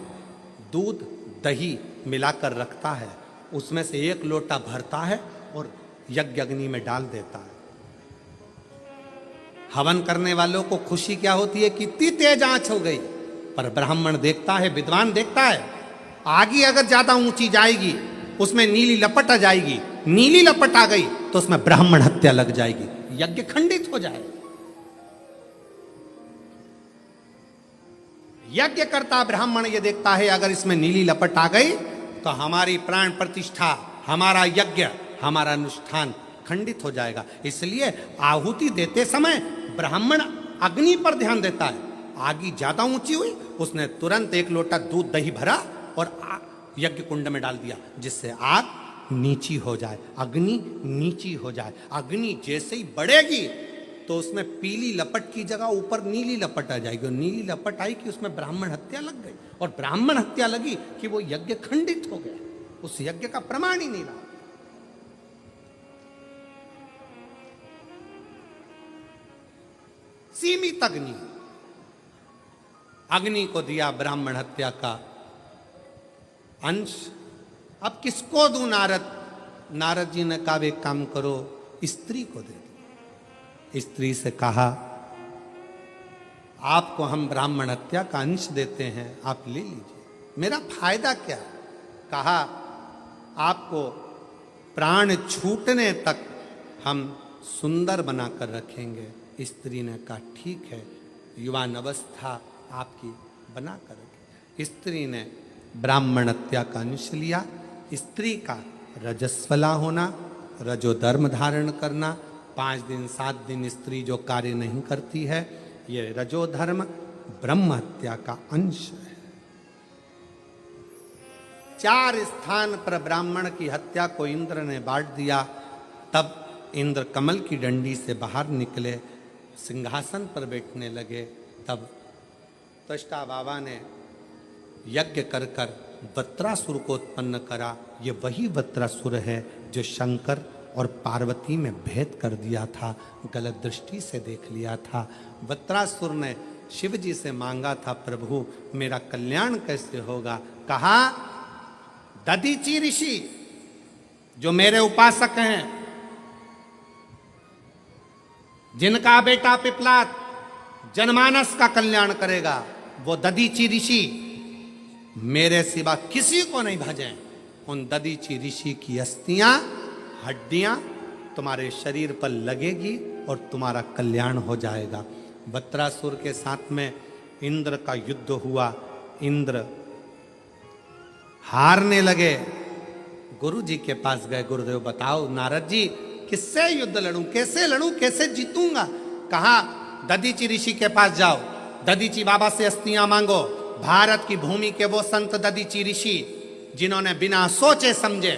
A: दूध दही मिलाकर रखता है, उसमें से एक लोटा भरता है और यज्ञ अग्नि में डाल देता है। हवन करने वालों को खुशी क्या होती है कि इतनी तेज आंच हो गई, पर ब्राह्मण देखता है, विद्वान देखता है, आगे अगर ज्यादा ऊंची जाएगी, उसमें नीली लपट आ जाएगी, नीली लपट आ गई तो उसमें ब्राह्मण हत्या लग जाएगी, यज्ञ खंडित हो जाएगा। यज्ञ करता ब्राह्मण ये देखता है अगर इसमें नीली लपट आ गई तो हमारी प्राण प्रतिष्ठा, हमारा यज्ञ, हमारा अनुष्ठान खंडित हो जाएगा। इसलिए आहुति देते समय ब्राह्मण अग्नि पर ध्यान देता है। आगे ज्यादा ऊंची हुई, उसने तुरंत एक लोटा दूध दही भरा और यज्ञ कुंड में डाल दिया, जिससे आग नीची हो जाए, अग्नि नीची हो जाए। अग्नि जैसे ही बढ़ेगी तो उसमें पीली लपट की जगह ऊपर नीली लपट आ जाएगी, और नीली लपट आई कि उसमें ब्राह्मण हत्या लग गई, और ब्राह्मण हत्या लगी कि वो यज्ञ खंडित हो गया, उस यज्ञ का प्रमाण ही नहीं रहा। सीमित अग्नि, अग्नि को दिया ब्राह्मण हत्या का अंश अब किसको दूं नारद? नारद जी ने कहा एक काम करो, स्त्री को दे दो। स्त्री से कहा आपको हम ब्राह्मण हत्या का अंश देते हैं, आप ले लीजिए, मेरा फायदा क्या? कहा आपको प्राण छूटने तक हम सुंदर बनाकर रखेंगे। स्त्री ने कहा ठीक है, युवान अवस्था आपकी बनाकर रखें। स्त्री ने ब्राह्मण हत्या का अंश लिया। स्त्री का रजस्वला होना, रजोधर्म धारण करना, 5 दिन 7 दिन स्त्री जो कार्य नहीं करती है, ये रजोधर्म ब्रह्म हत्या का अंश है। 4 स्थान पर ब्राह्मण की हत्या को इंद्र ने बांट दिया। तब इंद्र कमल की डंडी से बाहर निकले, सिंहासन पर बैठने लगे। तब त्वष्टा बाबा ने यज्ञ कर कर वत्रासुर को उत्पन्न करा। ये वही वत्रासुर है जो शंकर और पार्वती में भेद कर दिया था, गलत दृष्टि से देख लिया था। वत्रासुर ने शिव जी से मांगा था, प्रभु मेरा कल्याण कैसे होगा? कहा दधीचि ऋषि जो मेरे उपासक हैं, जिनका बेटा पिपलाद जनमानस का कल्याण करेगा, वो दधीचि ऋषि मेरे सिवा किसी को नहीं भजें। उन दधीचि ऋषि की अस्थियां, हड्डियां तुम्हारे शरीर पर लगेगी और तुम्हारा कल्याण हो जाएगा। वत्रासुर के साथ में इंद्र का युद्ध हुआ। इंद्र हारने लगे। गुरु जी के पास गए, गुरुदेव बताओ नारद जी किससे युद्ध लड़ूं, कैसे लड़ूं, कैसे जीतूंगा? कहा दधीचि ऋषि के पास जाओ, दधीचि बाबा से अस्थियां मांगो। भारत की भूमि के वो संत दधीचि ऋषि जिन्होंने बिना सोचे समझे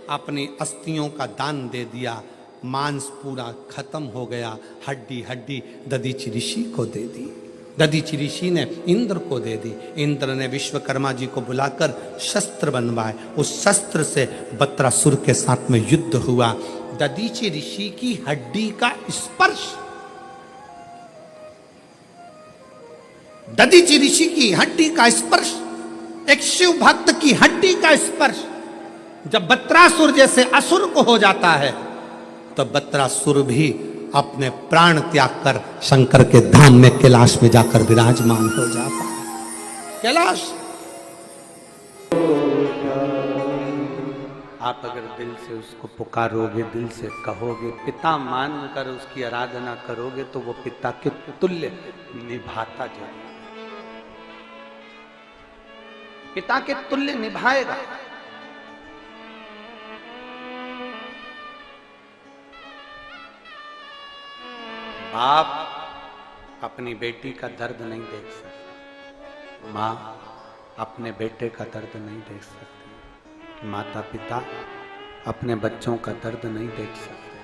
A: अपनी अस्थियों का दान दे दिया, मांस पूरा खत्म हो गया, हड्डी हड्डी दधीचि ऋषि को दे दी। दधीचि ऋषि ने इंद्र को दे दी। इंद्र ने विश्वकर्मा जी को बुलाकर शस्त्र बनवाए। उस शस्त्र से वत्रासुर के साथ में युद्ध हुआ। दधीचि ऋषि की हड्डी का स्पर्श, दधीचि ऋषि की हड्डी का स्पर्श, एक शिव भक्त की हड्डी का स्पर्श जब वत्रासुर जैसे असुर को हो जाता है, तो वत्रासुर भी अपने प्राण त्याग कर शंकर के धाम में कैलाश में जाकर विराजमान हो जाता है। कैलाश आप अगर दिल से उसको पुकारोगे, दिल से कहोगे, पिता मानकर उसकी आराधना करोगे, तो वो पिता के तुल्य निभाता जाएगा, पिता के तुल्य निभाएगा। बाप अपनी बेटी का दर्द नहीं देख सकते, माँ अपने बेटे का दर्द नहीं देख सकती, माता पिता अपने बच्चों का दर्द नहीं देख सकते।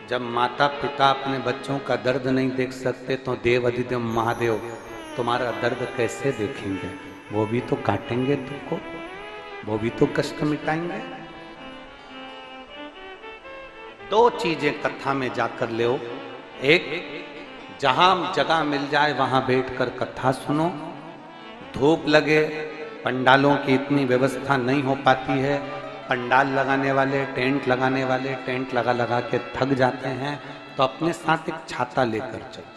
A: जब माता पिता अपने बच्चों का दर्द नहीं देख सकते, तो देव अधिदेव महादेव तुम्हारा दर्द कैसे देखेंगे? वो भी तो काटेंगे तुमको, वो भी तो कष्ट मिटाएंगे। 2 चीजें कथा में जाकर ले। एक, जहां जगह मिल जाए वहां बैठकर कथा सुनो। धूप लगे, पंडालों की इतनी व्यवस्था नहीं हो पाती है, पंडाल लगाने वाले, टेंट लगाने वाले टेंट लगा लगा के थक जाते हैं, तो अपने साथ एक छाता लेकर चलो।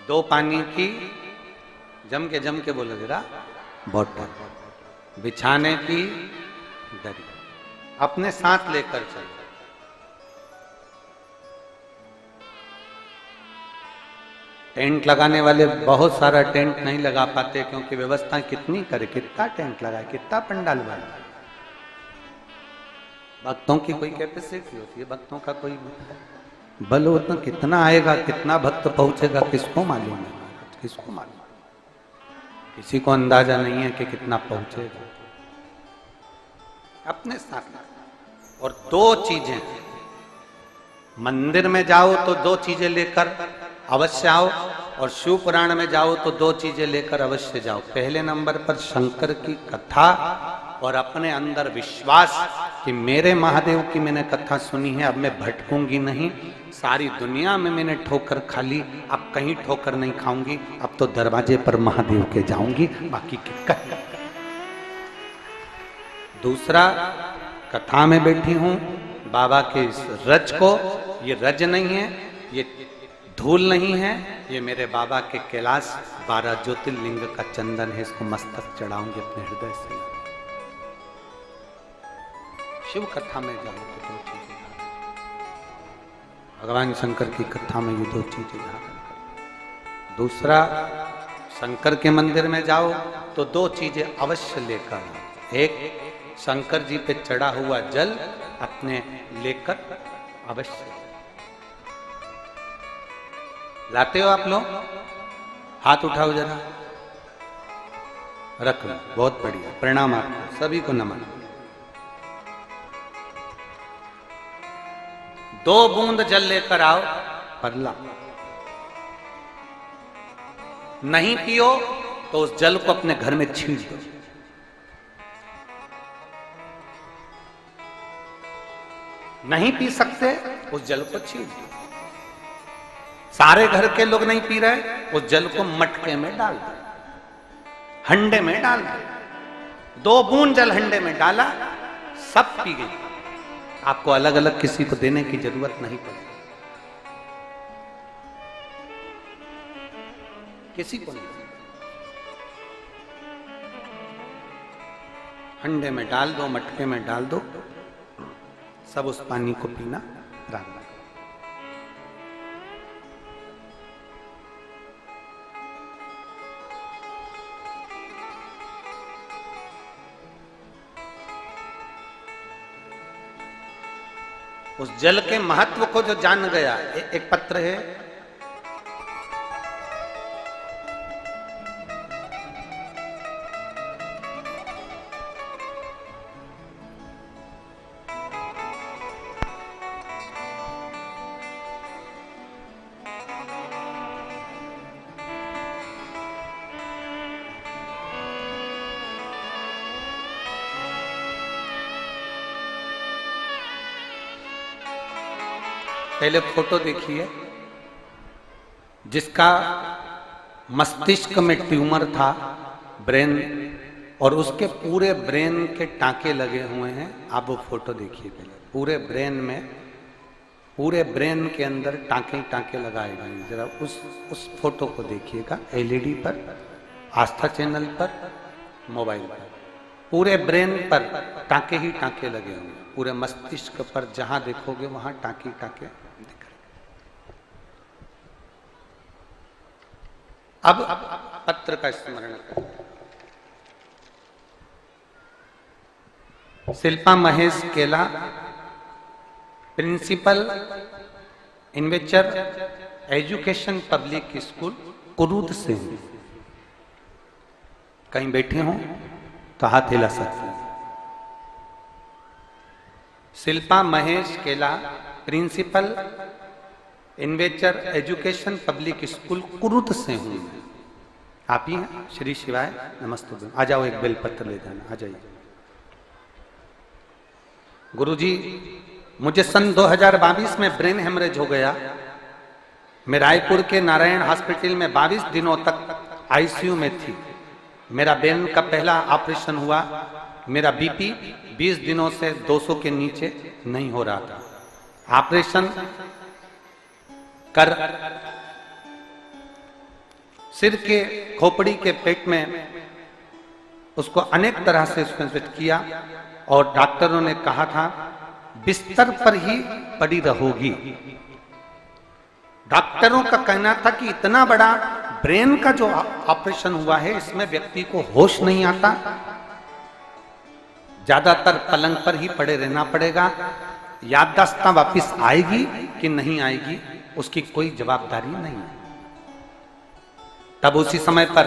A: 2 पानी की जम के बोलो जरा बोतल, बिछाने की दरी अपने साथ लेकर चलो। टेंट लगाने वाले बहुत सारा टेंट नहीं लगा पाते, क्योंकि व्यवस्था कितनी करे, कितना टेंट लगाए, कितना पंडाल बनाए। भक्तों की कोई कैपेसिटी होती है, भक्तों का कोई बल होता, कितना आएगा, कितना भक्त पहुंचेगा, किसको मालूम है? किसको मालूम? किसी को अंदाजा नहीं है कि कितना पहुंचेगा। अपने साथ। और 2 चीजें, मंदिर में जाओ तो 2 चीजें लेकर अवश्य आओ, और शिव पुराण में जाओ तो 2 चीजें लेकर अवश्य जाओ। पहले नंबर पर शंकर की कथा और अपने अंदर विश्वास कि मेरे महादेव की मैंने कथा सुनी है, अब मैं भटकूंगी नहीं। सारी दुनिया में मैंने ठोकर खा ली, अब कहीं ठोकर नहीं खाऊंगी, अब तो दरवाजे पर महादेव के जाऊंगी, बाकी की दूसरा, कथा में बैठी हूं बाबा के इस रज को, ये रज नहीं है, ये धूल नहीं है, ये मेरे बाबा के कैलाश 12 ज्योतिर्लिंग का चंदन है, इसको मस्तक चढ़ाऊंगी अपने हृदय से। शिव कथा में जाओ तो 2 चीजें, भगवान शंकर की कथा में ये 2 चीजें धारण करो। दूसरा, शंकर के मंदिर में जाओ तो 2 चीजें अवश्य लेकर आओ। एक, शंकर जी पे चढ़ा हुआ जल अपने लेकर अवश्य लाते हो आप लोग? हाथ उठाओ जरा, रख लो, बहुत बढ़िया, प्रणाम आपको, सभी को नमन। 2 बूंद जल लेकर आओ, पगला नहीं पियो तो उस जल को अपने घर में छींट दो। नहीं पी सकते, उस जल को छींट दो। सारे घर के लोग नहीं पी रहे, उस जल को मटके में डाल दो, हंडे में डाल दो। 2 बूंद जल हंडे में डाला, सब पी गई। आपको अलग अलग किसी को देने की जरूरत नहीं पड़ेगी, किसी को नहीं। हंडे में डाल दो, मटके में डाल दो, सब उस पानी को पीना प्रारंभ। उस जल के महत्व को जो जान गया, एक पत्र है, पहले फोटो देखिए, जिसका मस्तिष्क में ट्यूमर था, ब्रेन, और उसके पूरे ब्रेन के टांके लगे हुए हैं। आप वो फोटो देखिए पहले, पूरे ब्रेन में, पूरे ब्रेन के अंदर टांके टांके लगाए गए। जरा उस फोटो को देखिएगा, एलईडी पर, आस्था चैनल पर, मोबाइल पर, पूरे ब्रेन पर टांके ही टांके लगे हुए, पूरे मस्तिष्क पर जहां देखोगे वहां टांके टांके दिख रहे। अब पत्र का स्मरण करें। Shilpa Mahesh Kela, principal Inventure Education Public School, Kurud से। कहीं बैठे हो तो हाथ हिला सकते हैं। Shilpa Mahesh Kela, principal Inventure Education Public School, Kurud से हूं। आप ही हैं? श्री शिवाय, नमस्ते। आ जाओ, एक बेलपत्र ले जाना, आ जाइए। गुरुजी, मुझे सन 2022 में ब्रेन हेमरेज हो गया। मैं रायपुर के नारायण हॉस्पिटल में 22 दिनों तक आईसीयू में थी। मेरा ब्रेन का पहला ऑपरेशन हुआ। मेरा बीपी 20 दिनों से 200 के नीचे नहीं हो रहा था। ऑपरेशन कर सिर के खोपड़ी के पेट में उसको अनेक तरह से उसको किया और डॉक्टरों ने कहा था बिस्तर पर ही पड़ी रहोगी। डॉक्टरों का कहना था कि इतना बड़ा ब्रेन का जो ऑपरेशन हुआ है, इसमें व्यक्ति को होश नहीं आता, ज्यादातर पलंग पर ही पड़े रहना पड़ेगा। याददाश्त वापिस आएगी कि नहीं आएगी, उसकी कोई जवाबदारी नहीं है। तब उसी समय पर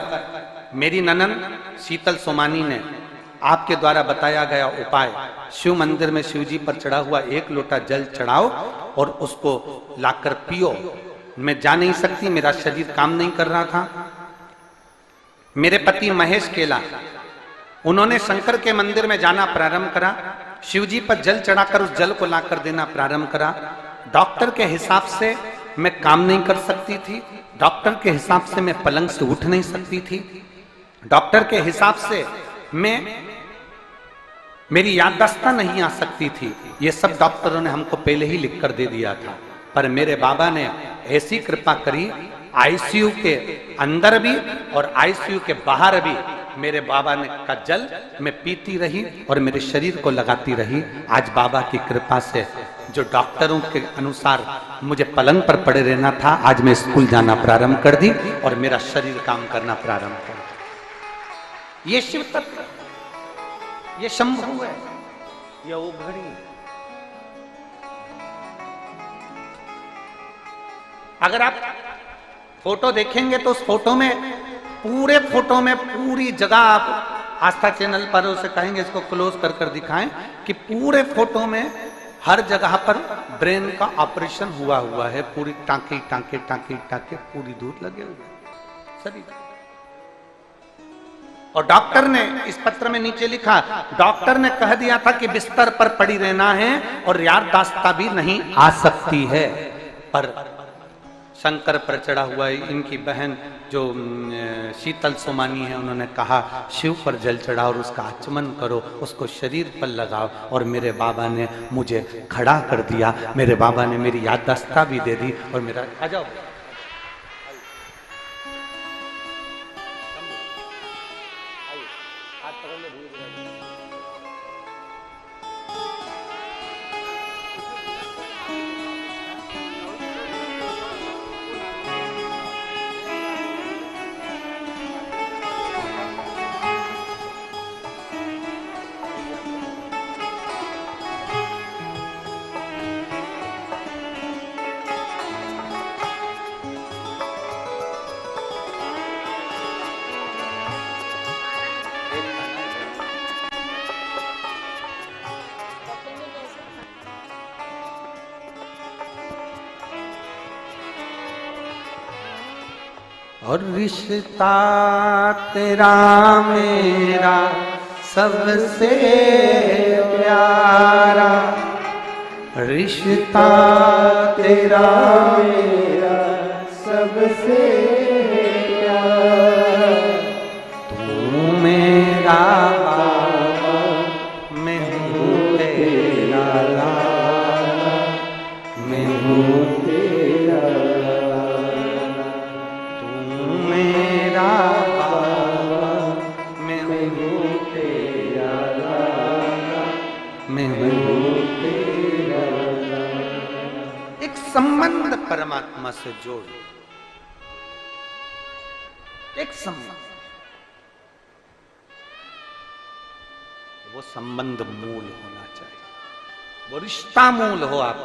A: मेरी ननन शीतल सोमानी ने आपके द्वारा बताया गया उपाय, शिव मंदिर में शिव जी पर चढ़ा हुआ 1 लोटा जल चढ़ाओ और उसको लाकर पियो। मैं जा नहीं सकती, मेरा शरीर काम नहीं कर रहा था। मेरे पति महेश केला उन्होंने शंकर के मंदिर में जाना प्रारंभ करा, शिव जी पर जल चढ़ाकर उस जल को लाकर देना प्रारंभ करा। डॉक्टर के हिसाब से मैं काम नहीं कर सकती थी, डॉक्टर के हिसाब से मैं पलंग से उठ नहीं सकती थी, डॉक्टर के हिसाब से मेरी याददाश्त नहीं आ सकती थी। ये सब डॉक्टरों ने हमको पहले ही लिख कर दे दिया था। पर मेरे बाबा ने ऐसी कृपा करी, आईसीयू के अंदर भी और आईसीयू के बाहर भी मेरे बाबा ने का जल मैं पीती रही और मेरे शरीर को लगाती रही। आज बाबा की कृपा से जो डॉक्टरों के अनुसार मुझे पलंग पर पड़े रहना था, आज मैं स्कूल जाना प्रारंभ कर दी और मेरा शरीर काम करना प्रारंभ कर दिया। ये शिव तत्व, ये शंभु है, ये उघड़ी। अगर आप फोटो देखेंगे तो उस फोटो में, पूरे फोटो में पूरी जगह, आप आस्था चैनल पर उसे कहेंगे इसको क्लोज कर कर दिखाएं कि पूरे फोटो में हर जगह पर ब्रेन का ऑपरेशन हुआ है। पूरी टांके टांके टांके टांके पूरी दूर लगे हुए शरीर। और डॉक्टर ने इस पत्र में नीचे लिखा, डॉक्टर ने कह दिया था कि बिस्तर पर पड़ी रहना है और याददाश्त भी नहीं आ सकती है। पर शंकर पर चढ़ा हुआ इनकी बहन जो शीतल सोमानी है, उन्होंने कहा शिव पर जल चढ़ाओ और उसका आचमन करो, उसको शरीर पर लगाओ। और मेरे बाबा ने मुझे खड़ा कर दिया, मेरे बाबा ने मेरी याददाश्त भी दे दी और मेरा आ जाओ और रिश्ता तेरा मेरा सबसे प्यारा, रिश्ता तेरा
B: मेरा सबसे प्यारा,
A: तू मेरा बाबा, मैं हूँ तेरा लाला, मैं हूँ
B: तेरा
A: मेरा बाबा, मैं हूँ
B: तेरा लाला,
A: मैं हूँ
B: तेरा।
A: एक संबंध परमात्मा से जोड़, एक संबंध, वो संबंध मूल होना चाहिए, वो रिश्ता मूल हो। आप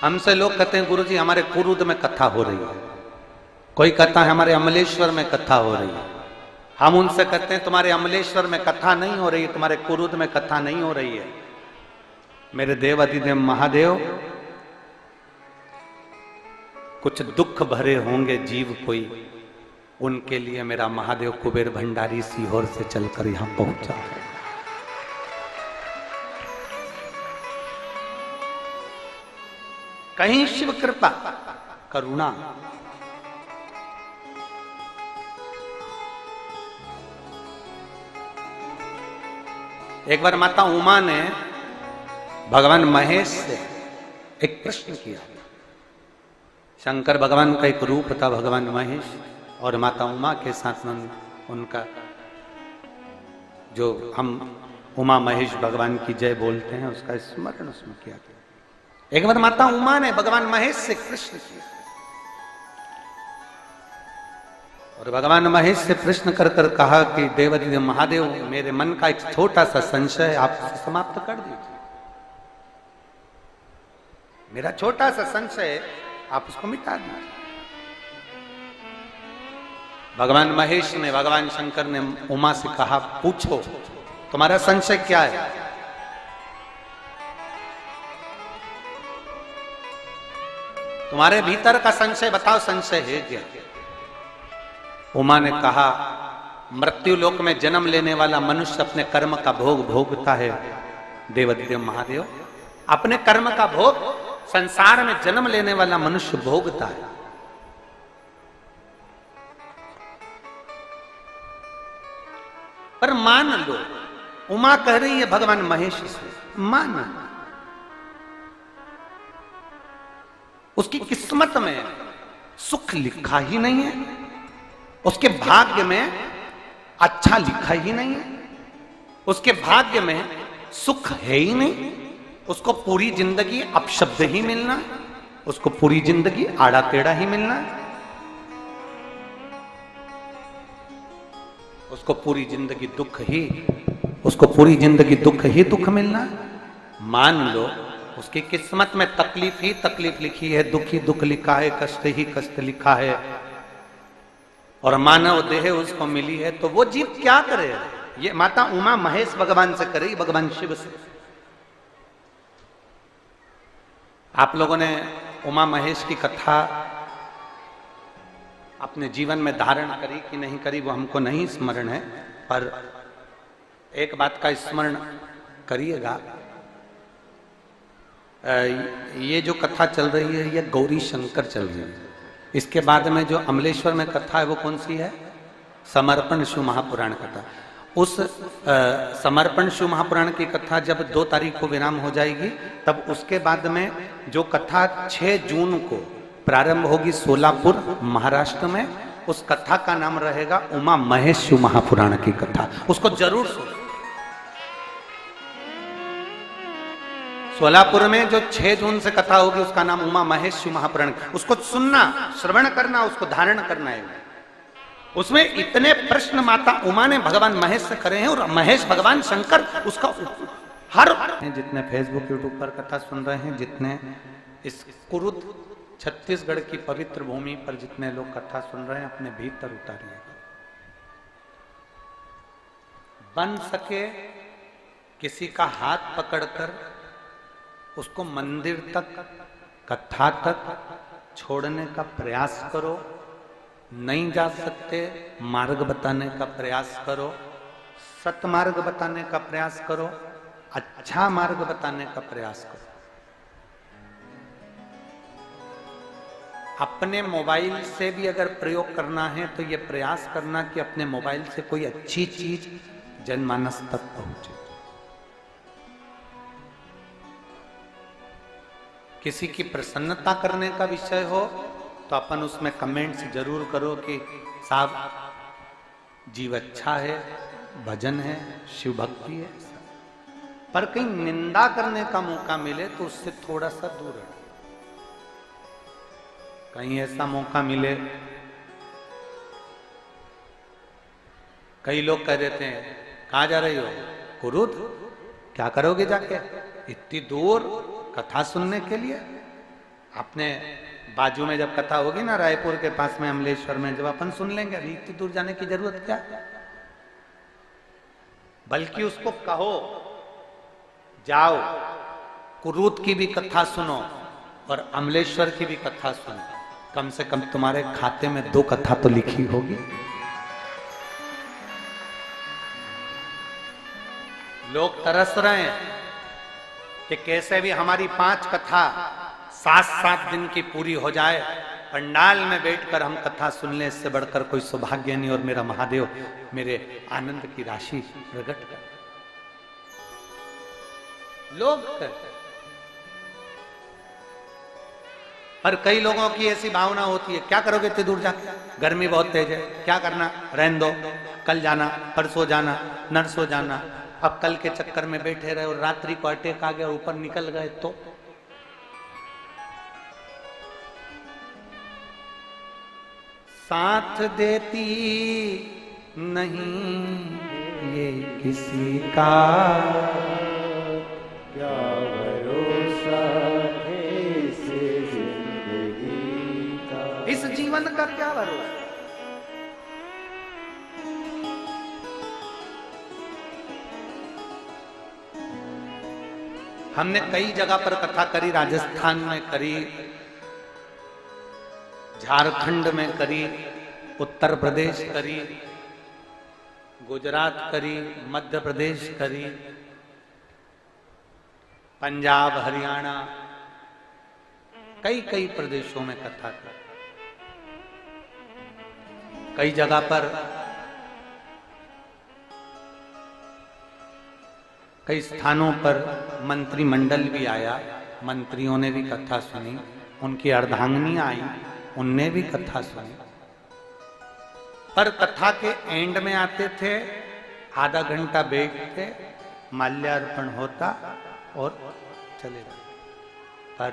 A: हमसे लोग कहते हैं गुरुजी हमारे कुरुद में कथा हो रही है, कोई कहता है हमारे अमलेश्वर में कथा हो रही है। हम उनसे कहते हैं तुम्हारे अमलेश्वर में कथा नहीं हो रही है, तुम्हारे कुरुद में कथा नहीं हो रही है। मेरे देवाधिदेव महादेव, कुछ दुख भरे होंगे जीव कोई, उनके लिए मेरा महादेव कुबेर भंडारी सीहोर से चलकर यहां पहुंचा है। कहीं शिव कृपा करुणा, एक बार माता उमा ने भगवान महेश से एक प्रश्न किया। शंकर भगवान का एक रूप था भगवान महेश, और माता उमा के साथ में उनका जो हम उमा महेश भगवान की जय बोलते हैं उसका स्मरण उसमें किया गया। एक बार माता उमा ने भगवान महेश से प्रश्न किया, और भगवान महेश से प्रश्न कर कर कहा कि देवाधिदेव महादेव, मेरे मन का एक छोटा सा संशय आप समाप्त कर दीजिए, मेरा छोटा सा संशय आप उसको मिटा दीजिए। भगवान महेश ने, भगवान शंकर ने उमा से कहा पूछो तुम्हारा संशय क्या है। तुम्हारे भीतर का संशय बताओ, संशय है क्या? उमा ने कहा, मृत्यु लोक में जन्म लेने वाला मनुष्य अपने कर्म का भोग भोगता है। देवदेव महादेव, अपने कर्म का भोग संसार में जन्म लेने वाला मनुष्य भोगता है। पर मान लो, उमा कह रही है भगवान महेश से, मान लो उसकी किस्मत में सुख लिखा ही नहीं है, उसके भाग्य में अच्छा लिखा ही नहीं है, उसके भाग्य में सुख है ही नहीं। उसको पूरी जिंदगी अपशब्द ही मिलना है, उसको पूरी जिंदगी आड़ा टेढ़ा ही मिलना है, उसको पूरी जिंदगी दुख ही, उसको पूरी जिंदगी दुख ही दुख मिलना है। मान लो उसकी किस्मत में तकलीफ ही तकलीफ लिखी है, दुख ही दुख लिखा है, कष्ट ही कष्ट लिखा है, और मानव देह उसको मिली है, तो वो जीव क्या करे? ये माता उमा महेश भगवान से करे, भगवान शिव से। आप लोगों ने उमा महेश की कथा अपने जीवन में धारण करी कि नहीं करी वो हमको नहीं स्मरण है, पर एक बात का स्मरण करिएगा, ये जो कथा चल रही है ये गौरी शंकर चल रही है। इसके बाद में जो अमलेश्वर में कथा है वो कौन सी है? समर्पण शिव महापुराण कथा। उस समर्पण शिव महापुराण की कथा जब 2 तारीख को विराम हो जाएगी, तब उसके बाद में जो कथा 6 जून को प्रारंभ होगी सोलापुर महाराष्ट्र में, उस कथा का नाम रहेगा उमा महेश शिव महापुराण की कथा। उसको जरूर सुनो। सोलापुर में जो 6 जून से कथा होगी उसका नाम उमा महेश शिव महापुराण। उसको सुनना, श्रवण करना, उसको धारण करना है। उसमें इतने प्रश्न माता उमा ने भगवान महेश से करे हैं, और महेश भगवान शंकर उसका हर जितने फेसबुक यूट्यूब पर कथा सुन रहे हैं, जितने इस कुरुद छत्तीसगढ़ की पवित्र भूमि पर जितने लोग कथा सुन रहे हैं, अपने भीतर उतारिएगा। बन सके किसी का हाथ पकड़कर उसको मंदिर तक, कथा तक छोड़ने का प्रयास करो। नहीं जा सकते, मार्ग बताने का प्रयास करो, सतमार्ग बताने का प्रयास करो, अच्छा मार्ग बताने का प्रयास करो। अपने मोबाइल से भी अगर प्रयोग करना है तो ये प्रयास करना कि अपने मोबाइल से कोई अच्छी चीज जनमानस तक पहुंचे। किसी की प्रसन्नता करने का विषय हो तो अपन उसमें कमेंट्स जरूर करो कि साहब जीव अच्छा है, भजन है, शिव भक्ति है। पर कहीं निंदा करने का मौका मिले तो उससे थोड़ा सा दूर रहो। कहीं ऐसा मौका मिले, कई लोग कह देते हैं कहां जा रही हो? कुरुद। क्या करोगे जाके इतनी दूर कथा सुनने के लिए? अपने बाजू में जब कथा होगी ना, रायपुर के पास में अमलेश्वर में, जब अपन सुन लेंगे, अभी इतनी दूर जाने की जरूरत क्या? बल्कि उसको कहो जाओ कुरूद की भी कथा सुनो और अमलेश्वर की भी कथा सुनो। कम से कम तुम्हारे खाते में 2 कथा तो लिखी होगी। लोग तरस रहे हैं कि कैसे भी हमारी 5 कथा 7-7 दिन की पूरी हो जाए, पंडाल में बैठकर हम कथा सुन ले, इससे बढ़कर कोई सौभाग्य नहीं, और मेरा महादेव मेरे आनंद की राशि प्रकट कर। लोग पर कई लोगों की ऐसी भावना होती है, क्या करोगे इतनी दूर जाके? गर्मी बहुत तेज है, क्या करना, रहने दो, कल जाना, परसों जाना, नरसों जाना। अब कल के चक्कर में बैठे रहे और रात्रि को अटैक आ गया, ऊपर निकल गए तो साथ देती नहीं ये किसी का,
B: क्या भरोसा है इस जिंदगी का।
A: इस जीवन का क्या भरोसा? हमने कई जगह पर कथा करी, राजस्थान में करी, झारखंड में करी, उत्तर प्रदेश करी, गुजरात करी, मध्य प्रदेश करी, पंजाब, हरियाणा, कई कई प्रदेशों में कथा करी। कई जगह पर, कई स्थानों पर मंत्रिमंडल भी आया, मंत्रियों ने भी कथा सुनी, उनकी अर्धांगिनियां आई, उनने भी कथा सुनी। पर कथा के एंड में आते थे, आधा घंटा बैठते, माल्यार्पण होता और चले जाते। पर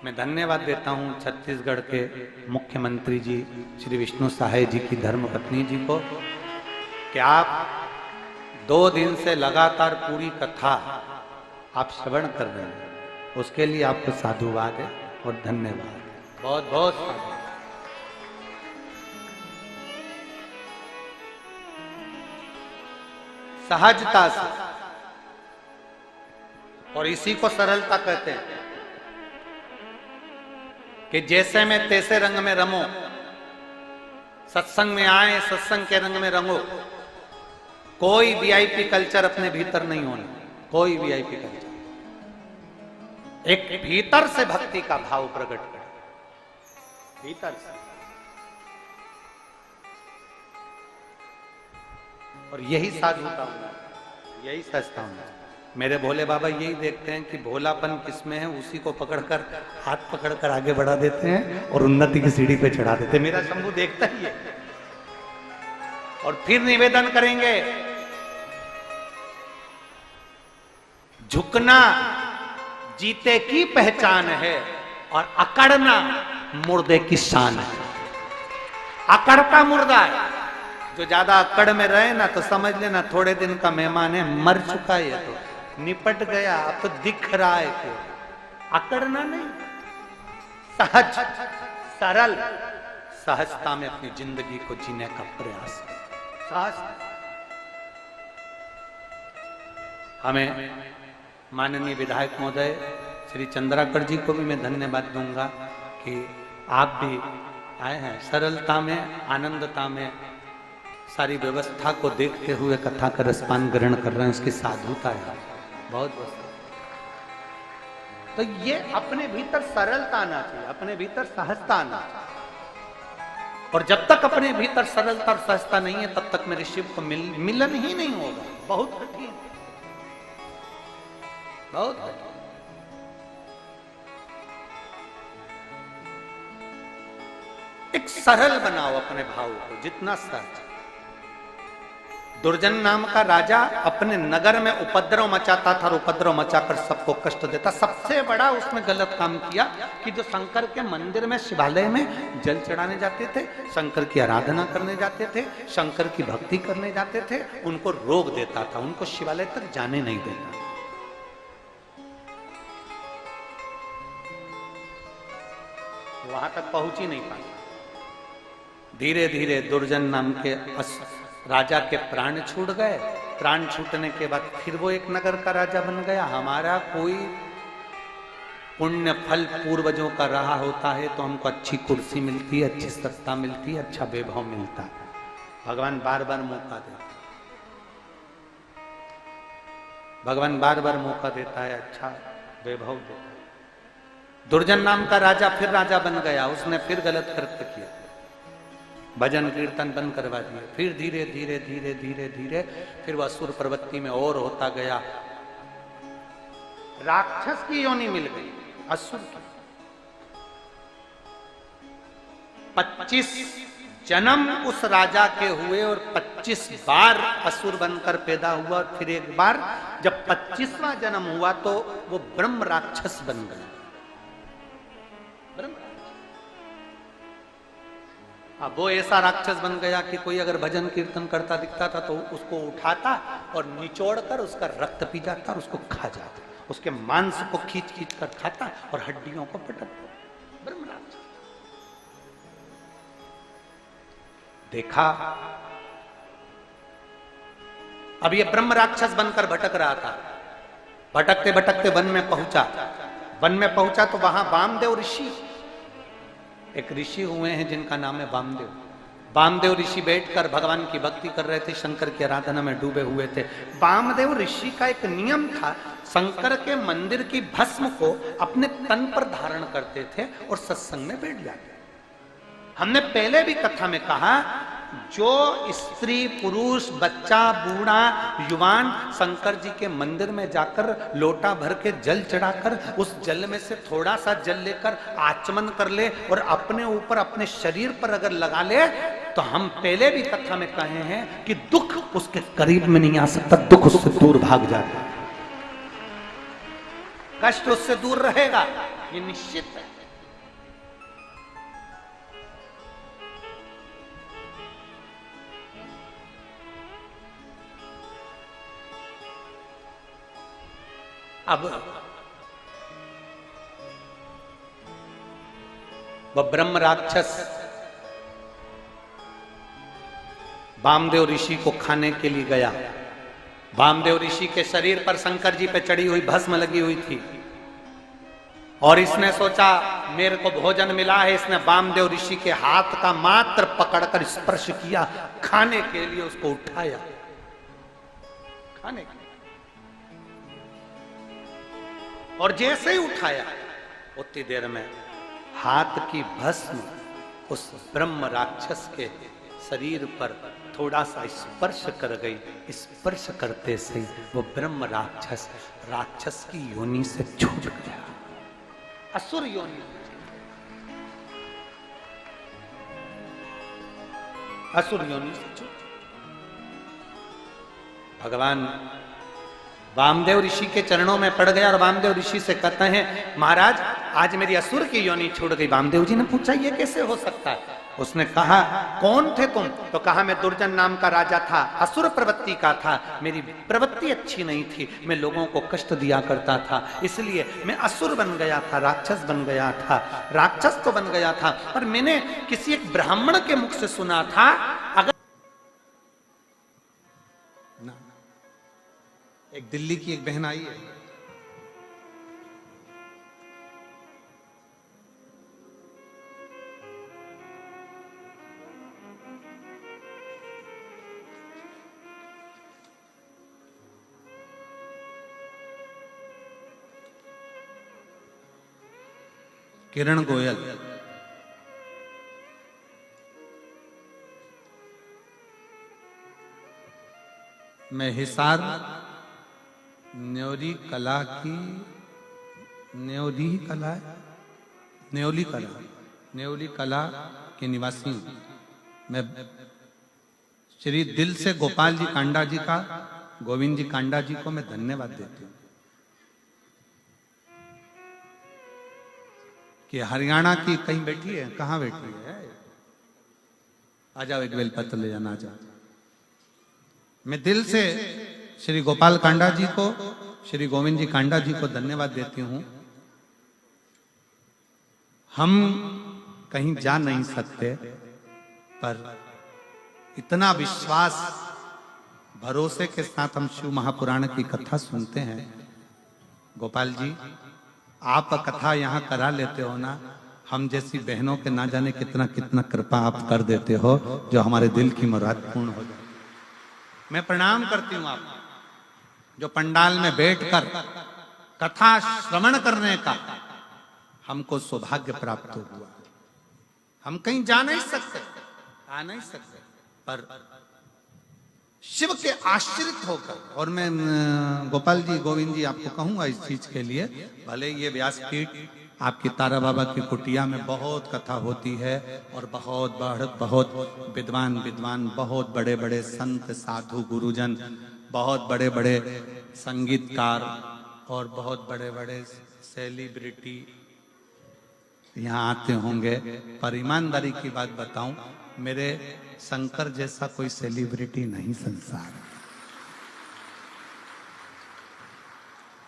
A: मैं धन्यवाद देता हूं छत्तीसगढ़ के मुख्यमंत्री जी श्री विष्णु साहे जी की धर्मपत्नी जी को कि आप 2 दिन से लगातार पूरी कथा आप श्रवण कर रहे हैं। उसके लिए आपको साधुवाद है और धन्यवाद, बहुत बहुत साधुवाद। सहजता से, और इसी को सरलता कहते हैं कि जैसे में तैसे रंग में रमो, सत्संग में आए, सत्संग के रंग में रंगो। कोई वीआईपी कल्चर अपने भीतर नहीं होना, कोई वीआईपी कल्चर। एक भीतर से भक्ति का भाव प्रकट करे, भीतर से। और यही साधुता होना, यही सस्ता होना। मेरे भोले बाबा यही देखते हैं कि भोलापन किसमें है, उसी को पकड़कर, हाथ पकड़कर आगे बढ़ा देते हैं और उन्नति की सीढ़ी पे चढ़ा देते हैं। मेरा शंभू देखता ही है। और फिर निवेदन करेंगे, झुकना जीते की पहचान है और अकड़ना मुर्दे की शान है। अकड़ता मुर्दा है, जो ज्यादा अकड़ में रहे ना तो समझ लेना थोड़े दिन का मेहमान है, मर चुका है, तो निपट गया, अब तो दिख रहा है कि अकड़ना नहीं, सहज, सरल, सहजता में अपनी जिंदगी को जीने का प्रयास। सहज। हमें माननीय विधायक महोदय श्री चंद्राकर जी को भी मैं धन्यवाद दूंगा कि आप भी आए हैं, सरलता में, आनंदता में, सारी व्यवस्था को देखते हुए कथा का रसपान ग्रहण कर रहे हैं। उसकी साधुता है, बहुत बहुत। तो ये अपने भीतर सरलता आना चाहिए, अपने भीतर सहजता आना चाहिए। और जब तक अपने भीतर सरलता और सहजता नहीं है, तब तक मेरे शिव को मिलन ही नहीं होगा। बहुत कठिन, बहुत कठिन। एक सरल बनाओ अपने भाव को, जितना सहज। दुर्जन नाम का राजा अपने नगर में उपद्रव मचाता था और उपद्रव मचाकर सबको कष्ट देता। सबसे बड़ा उसने गलत काम किया कि जो शंकर के मंदिर में, शिवालय में जल चढ़ाने जाते थे, शंकर की आराधना करने जाते थे, शंकर की भक्ति करने जाते थे, उनको रोक देता था, उनको शिवालय तक जाने नहीं देता। वहां तक पहुंच ही नहीं पाता। धीरे धीरे दुर्जन नाम के राजा के प्राण छूट गए। प्राण छूटने के बाद फिर वो एक नगर का राजा बन गया। हमारा कोई पुण्य फल पूर्वजों का रहा होता है तो हमको अच्छी कुर्सी मिलती है, अच्छी सत्ता मिलती है, अच्छा वैभव मिलता है। भगवान बार बार मौका देता है, भगवान बार बार मौका देता है, अच्छा वैभव देता है। दुर्जन नाम का राजा फिर राजा बन गया, उसने फिर गलत कृत्य किया, भजन कीर्तन बंद करवा दिए। फिर धीरे धीरे धीरे धीरे धीरे फिर वह असुर प्रवृत्ति में और होता गया। राक्षस की योनि मिल गई, असुर की। 25 जन्म उस राजा के हुए और 25 बार असुर बनकर पैदा हुआ। और फिर एक बार जब 25वां जन्म हुआ तो वो ब्रह्म राक्षस बन गया। अब वो ऐसा राक्षस बन गया कि कोई अगर भजन कीर्तन करता दिखता था तो उसको उठाता और निचोड़कर उसका रक्त पी जाता और उसको खा जाता, उसके मांस को खींच खींच कर खाता और हड्डियों को पटकता। ब्रह्म राक्षस। देखा, अब ये ब्रह्म राक्षस बनकर भटक रहा था। भटकते भटकते वन में पहुंचा। वन में पहुंचा तो वहां वामदेव ऋषि एक ऋषि हुए हैं जिनका नाम है वामदेव। वामदेव ऋषि बैठकर भगवान की भक्ति कर रहे थे, शंकर की आराधना में डूबे हुए थे। वामदेव ऋषि का एक नियम था, शंकर के मंदिर की भस्म को अपने तन पर धारण करते थे और सत्संग में बैठ जाते। हमने पहले भी कथा में कहा, जो स्त्री पुरुष बच्चा बूढ़ा युवान शंकर जी के मंदिर में जाकर लोटा भर के जल चढ़ाकर उस जल में से थोड़ा सा जल लेकर आचमन कर ले और अपने ऊपर अपने शरीर पर अगर लगा ले, तो हम पहले भी कथा में कहे हैं कि दुख उसके करीब में नहीं आ सकता, दुख उससे दूर भाग जाता, कष्ट उससे दूर रहेगा, ये निश्चित है। अब वह ब्रह्म राक्षस वामदेव ऋषि को खाने के लिए गया। वामदेव ऋषि के शरीर पर शंकर जी पे चढ़ी हुई भस्म लगी हुई थी और इसने सोचा मेरे को भोजन मिला है। इसने वामदेव ऋषि के हाथ का मात्र पकड़कर स्पर्श किया, खाने के लिए उसको उठाया, खाने के लिए। और जैसे ही उठाया उतनी देर में हाथ की भस्म उस ब्रह्म राक्षस के शरीर पर थोड़ा सा स्पर्श कर गई। स्पर्श करते से वो ब्रह्म राक्षस की योनि से छूट गया, असुर योनि, असुर योनि से छूट। भगवान वामदेव ऋषि के चरणों में पड़ गया और वामदेव ऋषि से कहते हैं, महाराज आज मेरी असुर की योनि छूट गई। वामदेव जी ने पूछा ये कैसे हो सकता है? उसने कहा कौन थे तुम? तो कहा मैं दुर्जन नाम का राजा था, असुर प्रवृत्ति का था, मेरी प्रवृत्ति अच्छी नहीं थी, मैं लोगों को कष्ट दिया करता था, इसलिए मैं असुर बन गया था, राक्षस बन गया था। राक्षस तो बन गया था, पर मैंने किसी एक ब्राह्मण के मुख से सुना था, अगर एक दिल्ली की एक बहन आई है, किरण गोयल, मैं हिसार न्योली कला की न्योली कला के निवासी हूं। मैं श्री दिल से गोपाल जी कांडा जी का, गोविंद जी कांडा जी को मैं धन्यवाद देती हूँ कि हरियाणा की कहीं बैठी है, कहाँ बैठी है, आ जाओ एक बेलपत्र ले जाना। आ जाओ। मैं दिल से श्री गोपाल कांडा जी को, श्री गोविंद जी कांडा जी को धन्यवाद देती हूं। हम कहीं जा नहीं सकते, पर इतना विश्वास भरोसे के साथ हम शिव महापुराण की कथा सुनते हैं। गोपाल जी आप कथा यहाँ करा लेते हो ना, हम जैसी बहनों के ना जाने कितना कितना कृपा आप कर देते हो, जो हमारे दिल की मुराद पूर्ण हो जाए। मैं प्रणाम करती हूँ आप जो पंडाल में बैठकर कथा श्रवण करने का हमको सौभाग्य प्राप्त हुआ। हम कहीं जा नहीं सकते, आ नहीं सकते, पर शिव के आश्रित होकर, और मैं गोपाल जी गोविंद जी आपको कहूंगा इस चीज के लिए, भले ये व्यासपीठ आपकी तारा बाबा की कुटिया में बहुत कथा होती है और बहुत विद्वान बहुत बड़े बड़े संत साधु गुरुजन, बहुत बड़े बड़े संगीतकार और बहुत बड़े बड़े सेलिब्रिटी यहाँ आते होंगे, पर ईमानदारी की बात बताऊं, मेरे शंकर जैसा कोई सेलिब्रिटी नहीं संसार,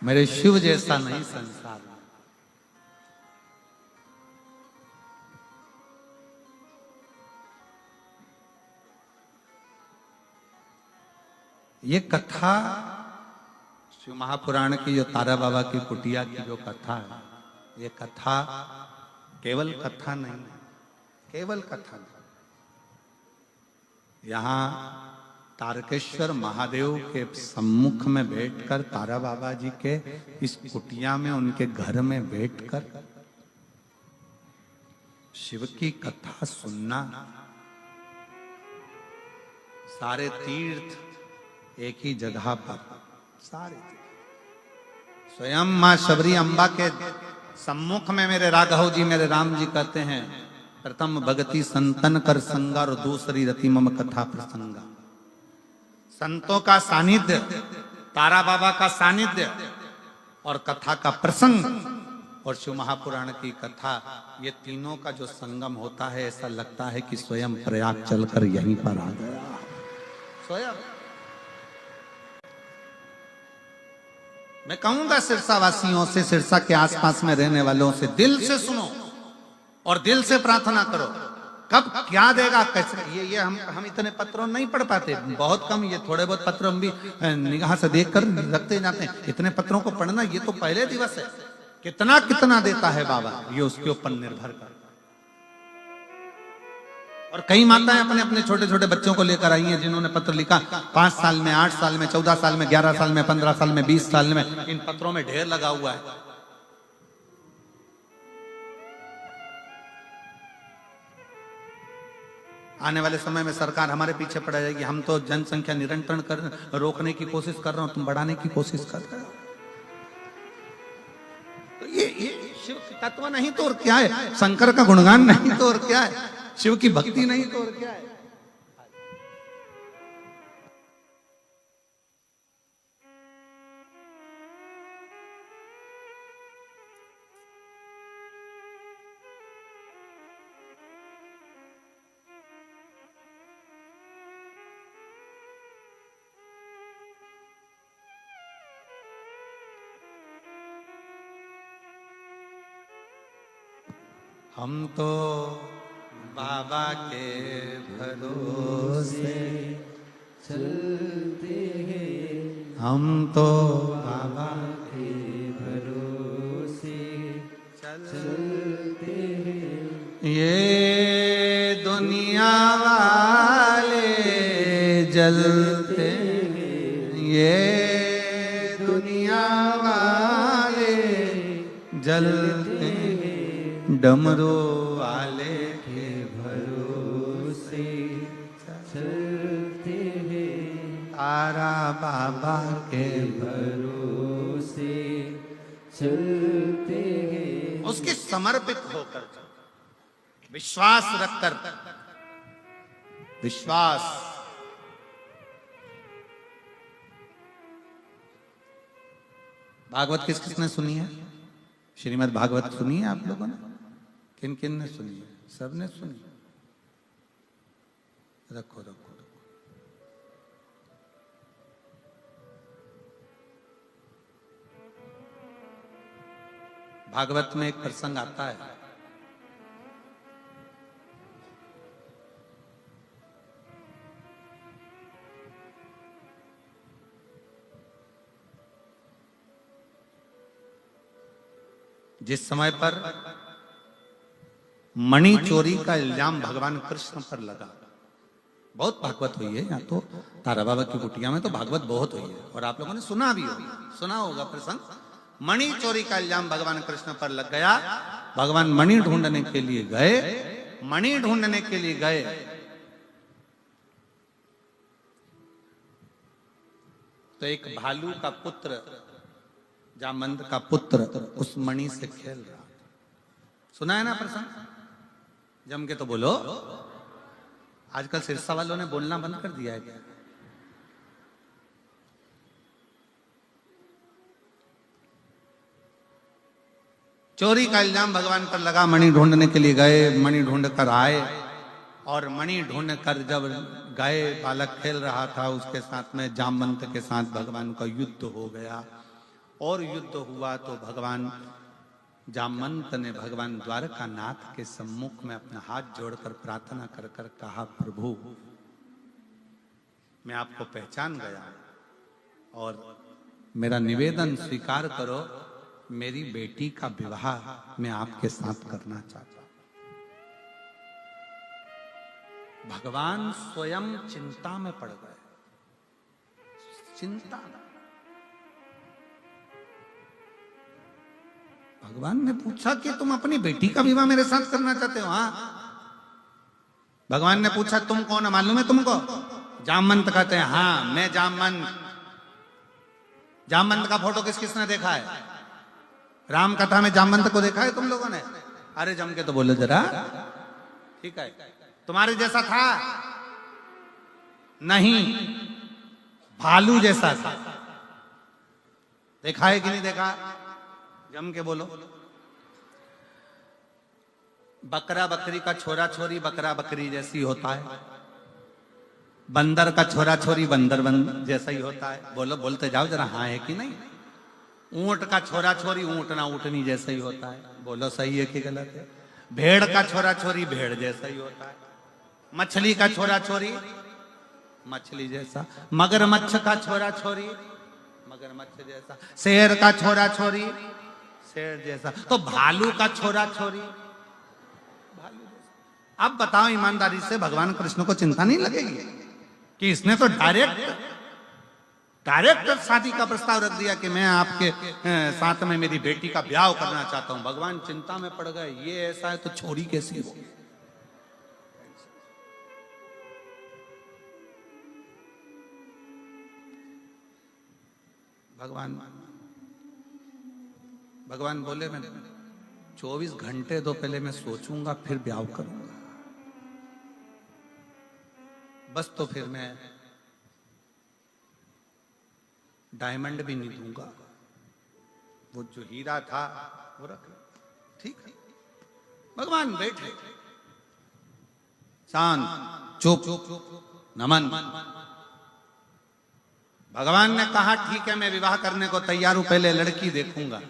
A: मेरे शिव जैसा नहीं संसार। ये कथा शिव महापुराण की, जो तारा बाबा की कुटिया की जो कथा है, ये कथा केवल कथा नहीं, केवल कथा नहीं। यहां तारकेश्वर महादेव के सम्मुख में बैठकर, तारा बाबा जी के इस कुटिया में, उनके घर में बैठकर शिव की कथा सुनना, सारे तीर्थ एक ही जगह पर, सारे स्वयं मां शबरी अम्बा के सम्मुख में मेरे राघव जी, मेरे राम जी कहते हैं, प्रथम भगति संतन कर संगा और दूसरी रति मम कथा प्रसंगा। संतों का सानिध्य, तारा बाबा का सानिध्य और कथा का प्रसंग और शिव महापुराण की कथा, ये तीनों का जो संगम होता है, ऐसा लगता है कि स्वयं प्रयाग चलकर यहीं पर आ गया। स्वयं मैं कहूंगा सिरसा वासियों से, सिरसा के आसपास में रहने वालों से, दिल से सुनो और दिल से प्रार्थना करो। कब क्या देगा, कैसे, ये हम इतने पत्रों नहीं पढ़ पाते, बहुत कम, ये थोड़े बहुत पत्र हम भी निगाह से देखकर रखते जाते हैं। इतने पत्रों को पढ़ना, ये तो पहले दिवस है। कितना कितना देता है बाबा, ये उसके ऊपर निर्भर कर। और कई माताएं अपने अपने छोटे छोटे बच्चों को लेकर आई हैं, जिन्होंने पत्र लिखा 5 साल में, 8 साल में, 14 साल में, 11 साल में, 15 साल में, 20 साल में। इन पत्रों में ढेर लगा हुआ है। आने वाले समय में सरकार हमारे पीछे पड़ जाएगी। हम तो जनसंख्या निरंतरण रोकने की कोशिश कर रहे हो, तुम बढ़ाने की कोशिश कर रहे हो। तो ये शिव तत्व नहीं तो और क्या है, शंकर का गुणगान नहीं तो और क्या है, शिव की भक्ति नहीं तो और क्या है। हम तो बाबा के भरोसे चलते हैं, हम तो बाबा के भरोसे चलते हैं। ये दुनिया वाले जलते हैं, ये दुनिया वाले जलते हैं, डमरू वाले के भरोसे चलते हैं, तारा बाबा के भरोसे चलते हैं। उसके समर्पित होकर, विश्वास रखकर, विश्वास। भागवत किस किसने सुनी है? श्रीमद् भागवत सुनी है आप लोगों ने? किन किन ने सुनी है? सबने सुनी। रखो रखो रखो। भागवत में एक प्रसंग आता है, जिस समय पर मणि चोरी का इल्जाम भगवान कृष्ण पर लगा। बहुत भागवत हुई है, यहाँ तो तारा बाबा की कुटिया में तो भागवत बहुत हुई है, और आप लोगों ने सुना भी होगा, सुना होगा प्रसंग। मणि चोरी का इल्जाम भगवान कृष्ण पर लग गया। भगवान मणि ढूंढने के लिए गए, मणि ढूंढने के लिए गए, तो एक भालू का पुत्र, जामवंत का पुत्र उस मणि से खेल रहा। सुना है ना प्रसंग? जम के तो बोलो। आजकल सिरसा वालों ने बोलना बंद कर दिया है क्या? चोरी का इल्जाम भगवान पर लगा। मणि ढूंढने के लिए गए, मणि ढूंढ कर आए, और मणि ढूंढ कर जब गए, बालक खेल रहा था, उसके साथ में जामवंत के साथ भगवान का युद्ध हो गया। और युद्ध हुआ तो भगवान जामवंत ने भगवान द्वारका नाथ के सम्मुख में अपना हाथ जोड़कर प्रार्थना कर कर कहा, प्रभु मैं आपको पहचान गया और मेरा निवेदन स्वीकार करो, मेरी बेटी का विवाह मैं आपके साथ करना चाहता हूं। भगवान स्वयं चिंता में पड़ गए। चिंता। भगवान ने पूछा कि तुम अपनी बेटी का विवाह मेरे साथ करना चाहते हो? हाँ। भगवान ने पूछा तुम कौन है, मालूम है तुमको? जामवंत कहते हैं हाँ मैं जामवंत। जामवंत का फोटो किस किसने देखा है? राम कथा में जामवंत को देखा है तुम लोगों ने? अरे जम के तो बोलो जरा। ठीक है, तुम्हारे जैसा था? नहीं, भालू जैसा था। देखा है कि नहीं देखा? जम के बोलो। बकरा बकरी का छोरा छोरी बकरा बकरी जैसी होता है। बंदर का छोरा छोरी बंदर जैसा ही होता है। बोलो, बोलते जाओ जरा, हाँ है कि नहीं? ऊंट का छोरा छोरी ऊंटना ऊंटनी जैसा ही होता है। बोलो सही है कि गलत है? भेड़ का छोरा छोरी भेड़ जैसा ही होता है। मछली का छोरा छोरी मछली जैसा। मगरमच्छ का छोरा छोरी मगरमच्छ जैसा। शेर का छोरा छोरी शेर जैसा। तो भालू का छोरा छोरी भालू जैसा। अब बताओ ईमानदारी से, भगवान कृष्ण को चिंता नहीं लगेगी कि इसने तो डायरेक्ट शादी का प्रस्ताव रख दिया कि मैं आपके साथ में मेरी बेटी का ब्याह करना चाहता हूं। भगवान चिंता में पड़ गए, ये ऐसा है तो छोरी कैसी हो? भगवान बोले मैं 24 घंटे तो पहले मैं सोचूंगा फिर ब्याह करूंगा। बस तो फिर मैं डायमंड भी नहीं दूंगा, वो जो हीरा था वो रख लो। ठीक है। भगवान बैठे शांत चुप नमन। भगवान ने कहा ठीक है मैं विवाह करने को तैयार हूं, पहले लड़की देखूंगा।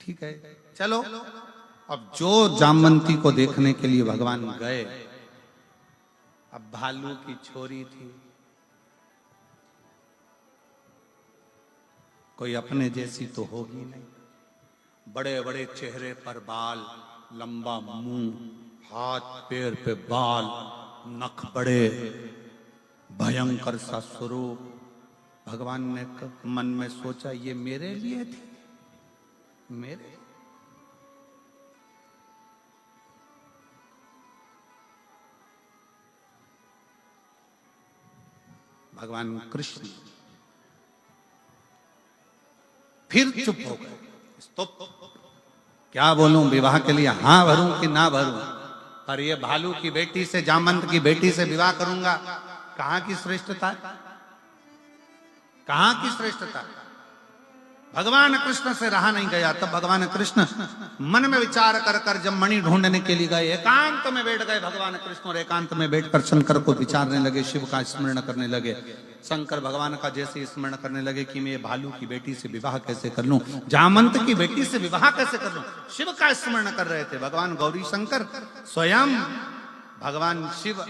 A: ठीक है चलो। अब जो जामवंती को देखने के लिए भगवान गए, अब भालू की छोरी थी, कोई अपने जैसी तो होगी नहीं। बड़े बड़े चेहरे पर बाल, लंबा मुंह, हाथ पैर पे बाल, नख बड़े, भयंकर सा स्वरूप। भगवान ने मन में सोचा ये मेरे लिए थी, मेरे। भगवान कृष्ण फिर चुप हो गए। तो क्या बोलूं, विवाह के लिए हाँ भरूं कि ना भरूं? पर ये भालू की बेटी से, जामवंत की बेटी से विवाह करूंगा, कहां की श्रेष्ठता, कहां की श्रेष्ठता? भगवान कृष्ण से रहा नहीं गया। तब भगवान कृष्ण मन में विचार कर कर जब मणि ढूंढने के लिए गए, एकांत में बैठ गए भगवान कृष्ण, और एकांत में बैठकर शंकर को विचारने लगे, शिव का स्मरण करने लगे। शंकर भगवान का जैसे स्मरण करने लगे कि मैं ये भालू की बेटी से विवाह कैसे कर लूं, जामवंत की बेटी से विवाह कैसे कर लूं, शिव का स्मरण कर रहे थे भगवान गौरी शंकर। स्वयं भगवान शिव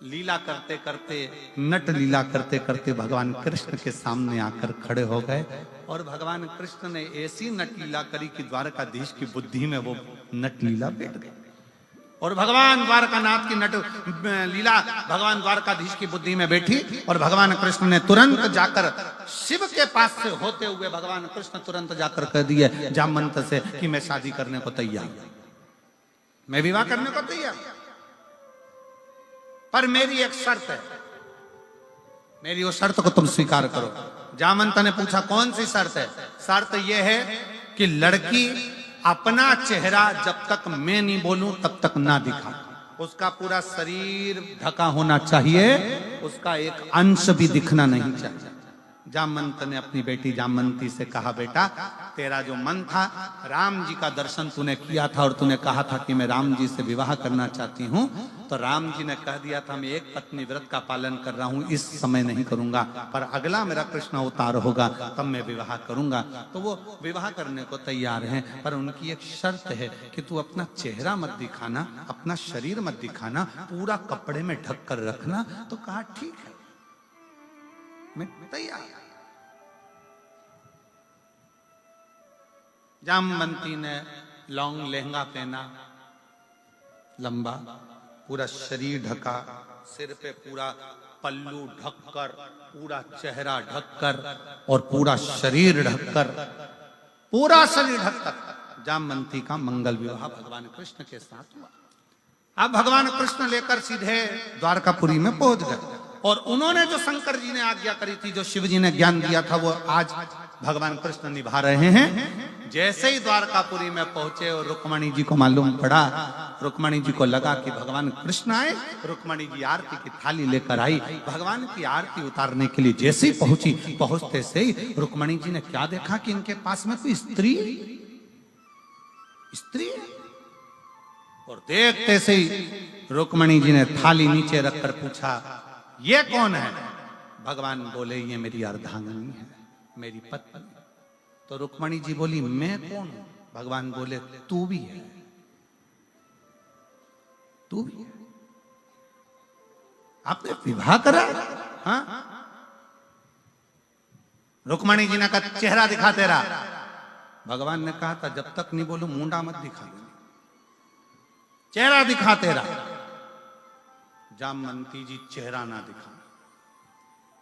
A: लीला करते करते, नट लीला करते करते भगवान कृष्ण के सामने आकर खड़े हो गए। और भगवान कृष्ण ने ऐसी नट लीला करी कि द्वारकाधीश की बुद्धि में वो नट लीला बैठ गई। और भगवान द्वारकानाथ की नट लीला भगवान द्वारकाधीश की बुद्धि में बैठी। और भगवान कृष्ण ने तुरंत जाकर शिव के पास से होते हुए भगवान कृष्ण तुरंत जाकर कह दिए जामवंत से कि मैं शादी करने को तैयार, मैं विवाह करने को तैयार, पर मेरी एक शर्त है, मेरी वो शर्त को तुम स्वीकार करो। जामवंत ने पूछा कौन सी शर्त है? शर्त यह है कि लड़की अपना चेहरा जब तक मैं नहीं बोलूं तब तक ना दिखा, उसका पूरा शरीर ढका होना चाहिए, उसका एक अंश भी दिखना नहीं चाहिए। जामवंत ने अपनी बेटी जामवंती से कहा बेटा तेरा जो मन था, राम जी का दर्शन तूने किया था और तूने कहा था कि मैं राम जी से विवाह करना चाहती हूँ, तो राम जी ने कह दिया था मैं एक पत्नी व्रत का पालन कर रहा हूँ, इस समय नहीं करूंगा, पर अगला मेरा कृष्ण अवतार होगा तब मैं विवाह करूंगा। तो वो विवाह करने को तैयार हैं, पर उनकी एक शर्त है कि तू अपना चेहरा मत दिखाना, अपना शरीर मत दिखाना, पूरा कपड़े में ढक कर रखना। तो कहा ठीक है मैं तैयार। जामवंती ने लॉन्ग लहंगा पहना, लंबा, पूरा शरीर ढका, सिर पे पूरा पल्लू ढककर, पूरा चेहरा ढककर और पूरा शरीर ढककर, पूरा शरीर ढककर जामवंती का मंगल विवाह भगवान कृष्ण के साथ हुआ। अब भगवान कृष्ण लेकर सीधे द्वारकापुरी में पहुंच गए और उन्होंने जो शंकर जी ने आज्ञा करी थी, जो शिव जी ने ज्ञान दिया था, वो आज भगवान कृष्ण निभा रहे हैं। जैसे ही द्वारकापुरी में पहुंचे और रुक्मणी जी को मालूम पड़ा, रुक्मणी जी को लगा कि भगवान कृष्ण आए, रुक्मणी जी आरती की थाली लेकर आई। भगवान की आरती उतारने के लिए जैसे ही पहुंची, पहुंचते से ही रुक्मणी जी ने क्या देखा कि इनके पास में कोई स्त्री है। और देखते से ही रुक्मणी जी ने थाली नीचे रखकर पूछा, ये कौन है? भगवान बोले, ये मेरी अर्धांगिनी है, मेरी पत्नी। तो रुक्मणी जी बोली, मैं कौन हूं? भगवान बोले, तू भी है, तू भी है। आपने विवाह करा? हाँ। रुक्मणी जी ने कहा, चेहरा दिखा तेरा। भगवान ने कहा था, जब तक नहीं बोलूं मुंडा मत दिखा, चेहरा दिखा तेरा। जामवंती जी चेहरा ना दिखा।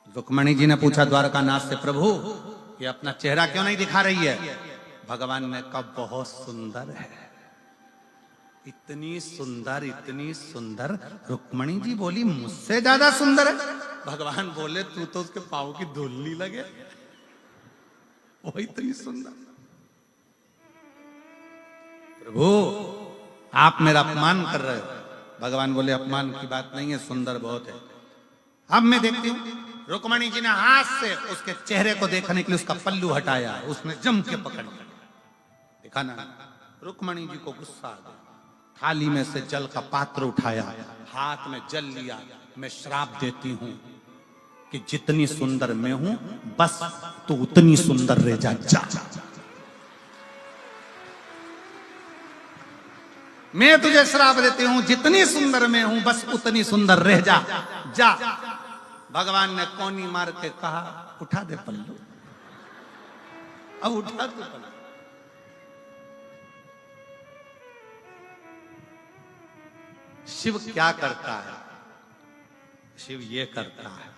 A: रुक्मणी जी ने पूछा द्वारकानाथ से, प्रभु ये अपना चेहरा क्यों नहीं दिखा रही है? भगवान ने कहा, बहुत सुंदर है, इतनी सुंदर, इतनी सुंदर। रुक्मणी जी बोली, मुझसे ज्यादा सुंदर है? भगवान बोले, तू तो उसके पांव की धूल नहीं लगे, वो इतनी सुंदर। प्रभु आप मेरा अपमान कर रहे हो। भगवान बोले, अपमान की बात नहीं है, सुंदर बहुत है। अब मैं देखती हूं। रुक्मणी जी ने हाथ से उसके चेहरे को देखने के लिए उसका पल्लू हटाया, उसने जम के पकड़ लिया। देखा ना, रुक्मणी जी को गुस्सा आ गया। थाली में से जल का पात्र उठाया, हाथ में जल लिया। मैं श्राप देती हूं कि जितनी सुंदर मैं हूं, बस तू उतनी सुंदर रह जा। मैं तुझे श्राप देती हूं, जितनी सुंदर मैं हूं, बस उतनी सुंदर रह जा। भगवान ने कोनी मार के कहा, उठा दे पल्लू, अब उठा दे पल्लू। शिव क्या करता है? शिव ये करता है,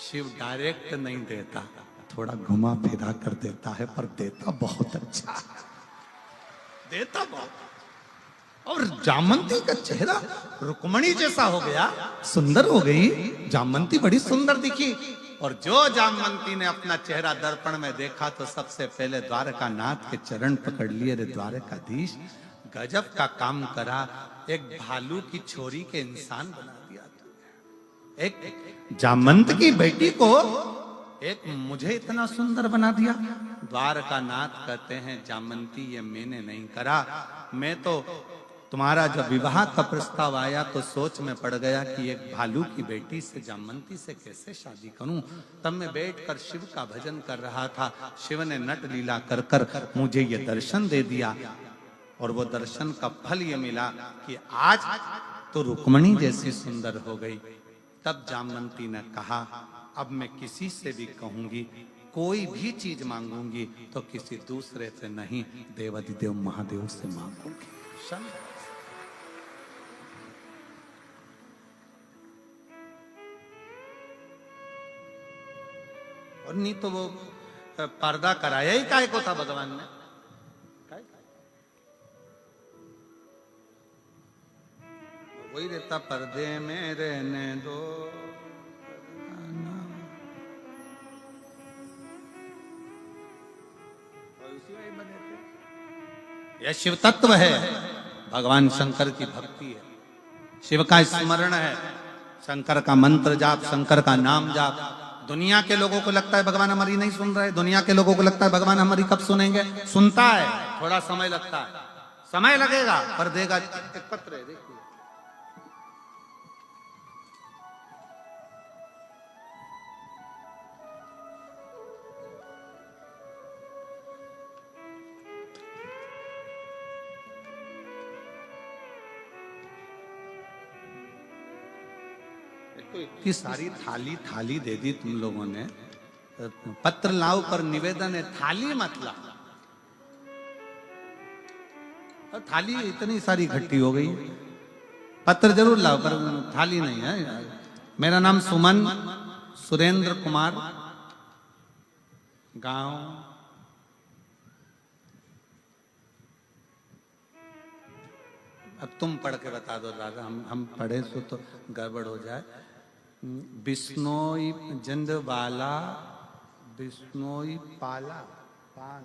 A: शिव डायरेक्ट नहीं देता, थोड़ा घुमा फिरा कर देता है, पर देता बहुत अच्छा, देता बहुत। और जामवंती का चेहरा रुक्मणी जैसा हो गया, सुंदर हो गई। जामवंती बड़ी सुंदर दिखी। और जो जामवंती ने अपना चेहरा दर्पण में देखा, तो सबसे पहले द्वारकानाथ के चरण पकड़ लिए। रे द्वारकाधीश, गजब का काम करा, एक भालू की छोरी के इंसान बना दिया। एक जामवंत की बेटी को एक मुझे इतना सुंदर बना दिया। द्वारकानाथ कहते हैं, जामवंती ये मैंने नहीं करा, मैं तो तुम्हारा जब विवाह का प्रस्ताव आया तो सोच में पड़ गया कि एक भालू की बेटी से, जामवंती से कैसे शादी करूं। तब मैं बैठकर शिव का भजन कर रहा था। शिव ने नट लीला कर कर मुझे ये दर्शन दे दिया, और वो दर्शन का फल ये मिला कि आज तो रुक्मणी जैसी सुंदर हो गई। तब जामवंती ने कहा, अब मैं किसी से भी कहूंगी, कोई भी चीज मांगूंगी तो किसी दूसरे से नहीं, देवाधिदेव महादेव से मांगूंगी। और नहीं तो वो पर्दा कराया ही काय को था भगवान ने। वही रहता, पर्दे में रहने दो, यह शिव तत्व है। भगवान शंकर की भक्ति है, शिव का स्मरण है, शंकर का मंत्र जाप, शंकर का नाम जाप। दुनिया के लोगों को लगता है भगवान हमारी नहीं सुन रहे, दुनिया के लोगों को लगता है भगवान हमारी कब सुनेंगे। सुनता है, थोड़ा समय लगता है, समय लगेगा पर देगा। एक पत्र है, देखिए, तो इतनी सारी थाली दे दी तुम लोगों ने। पत्र लाओ पर निवेदन है, थाली मत लाओ। थाली इतनी सारी इकट्ठी हो गई, पत्र जरूर लाओ पर थाली नहीं है। मेरा नाम सुमन सुरेंद्र कुमार, गांव अब तुम पढ़ के बता दो दादा, हम पढ़े सो तो गड़बड़ हो जाए। बिश्नोई जंदबाला बिश्नोई पाला पान।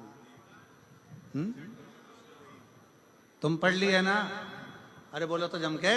A: तुम पढ़ लिए ना? अरे बोलो तो जम के।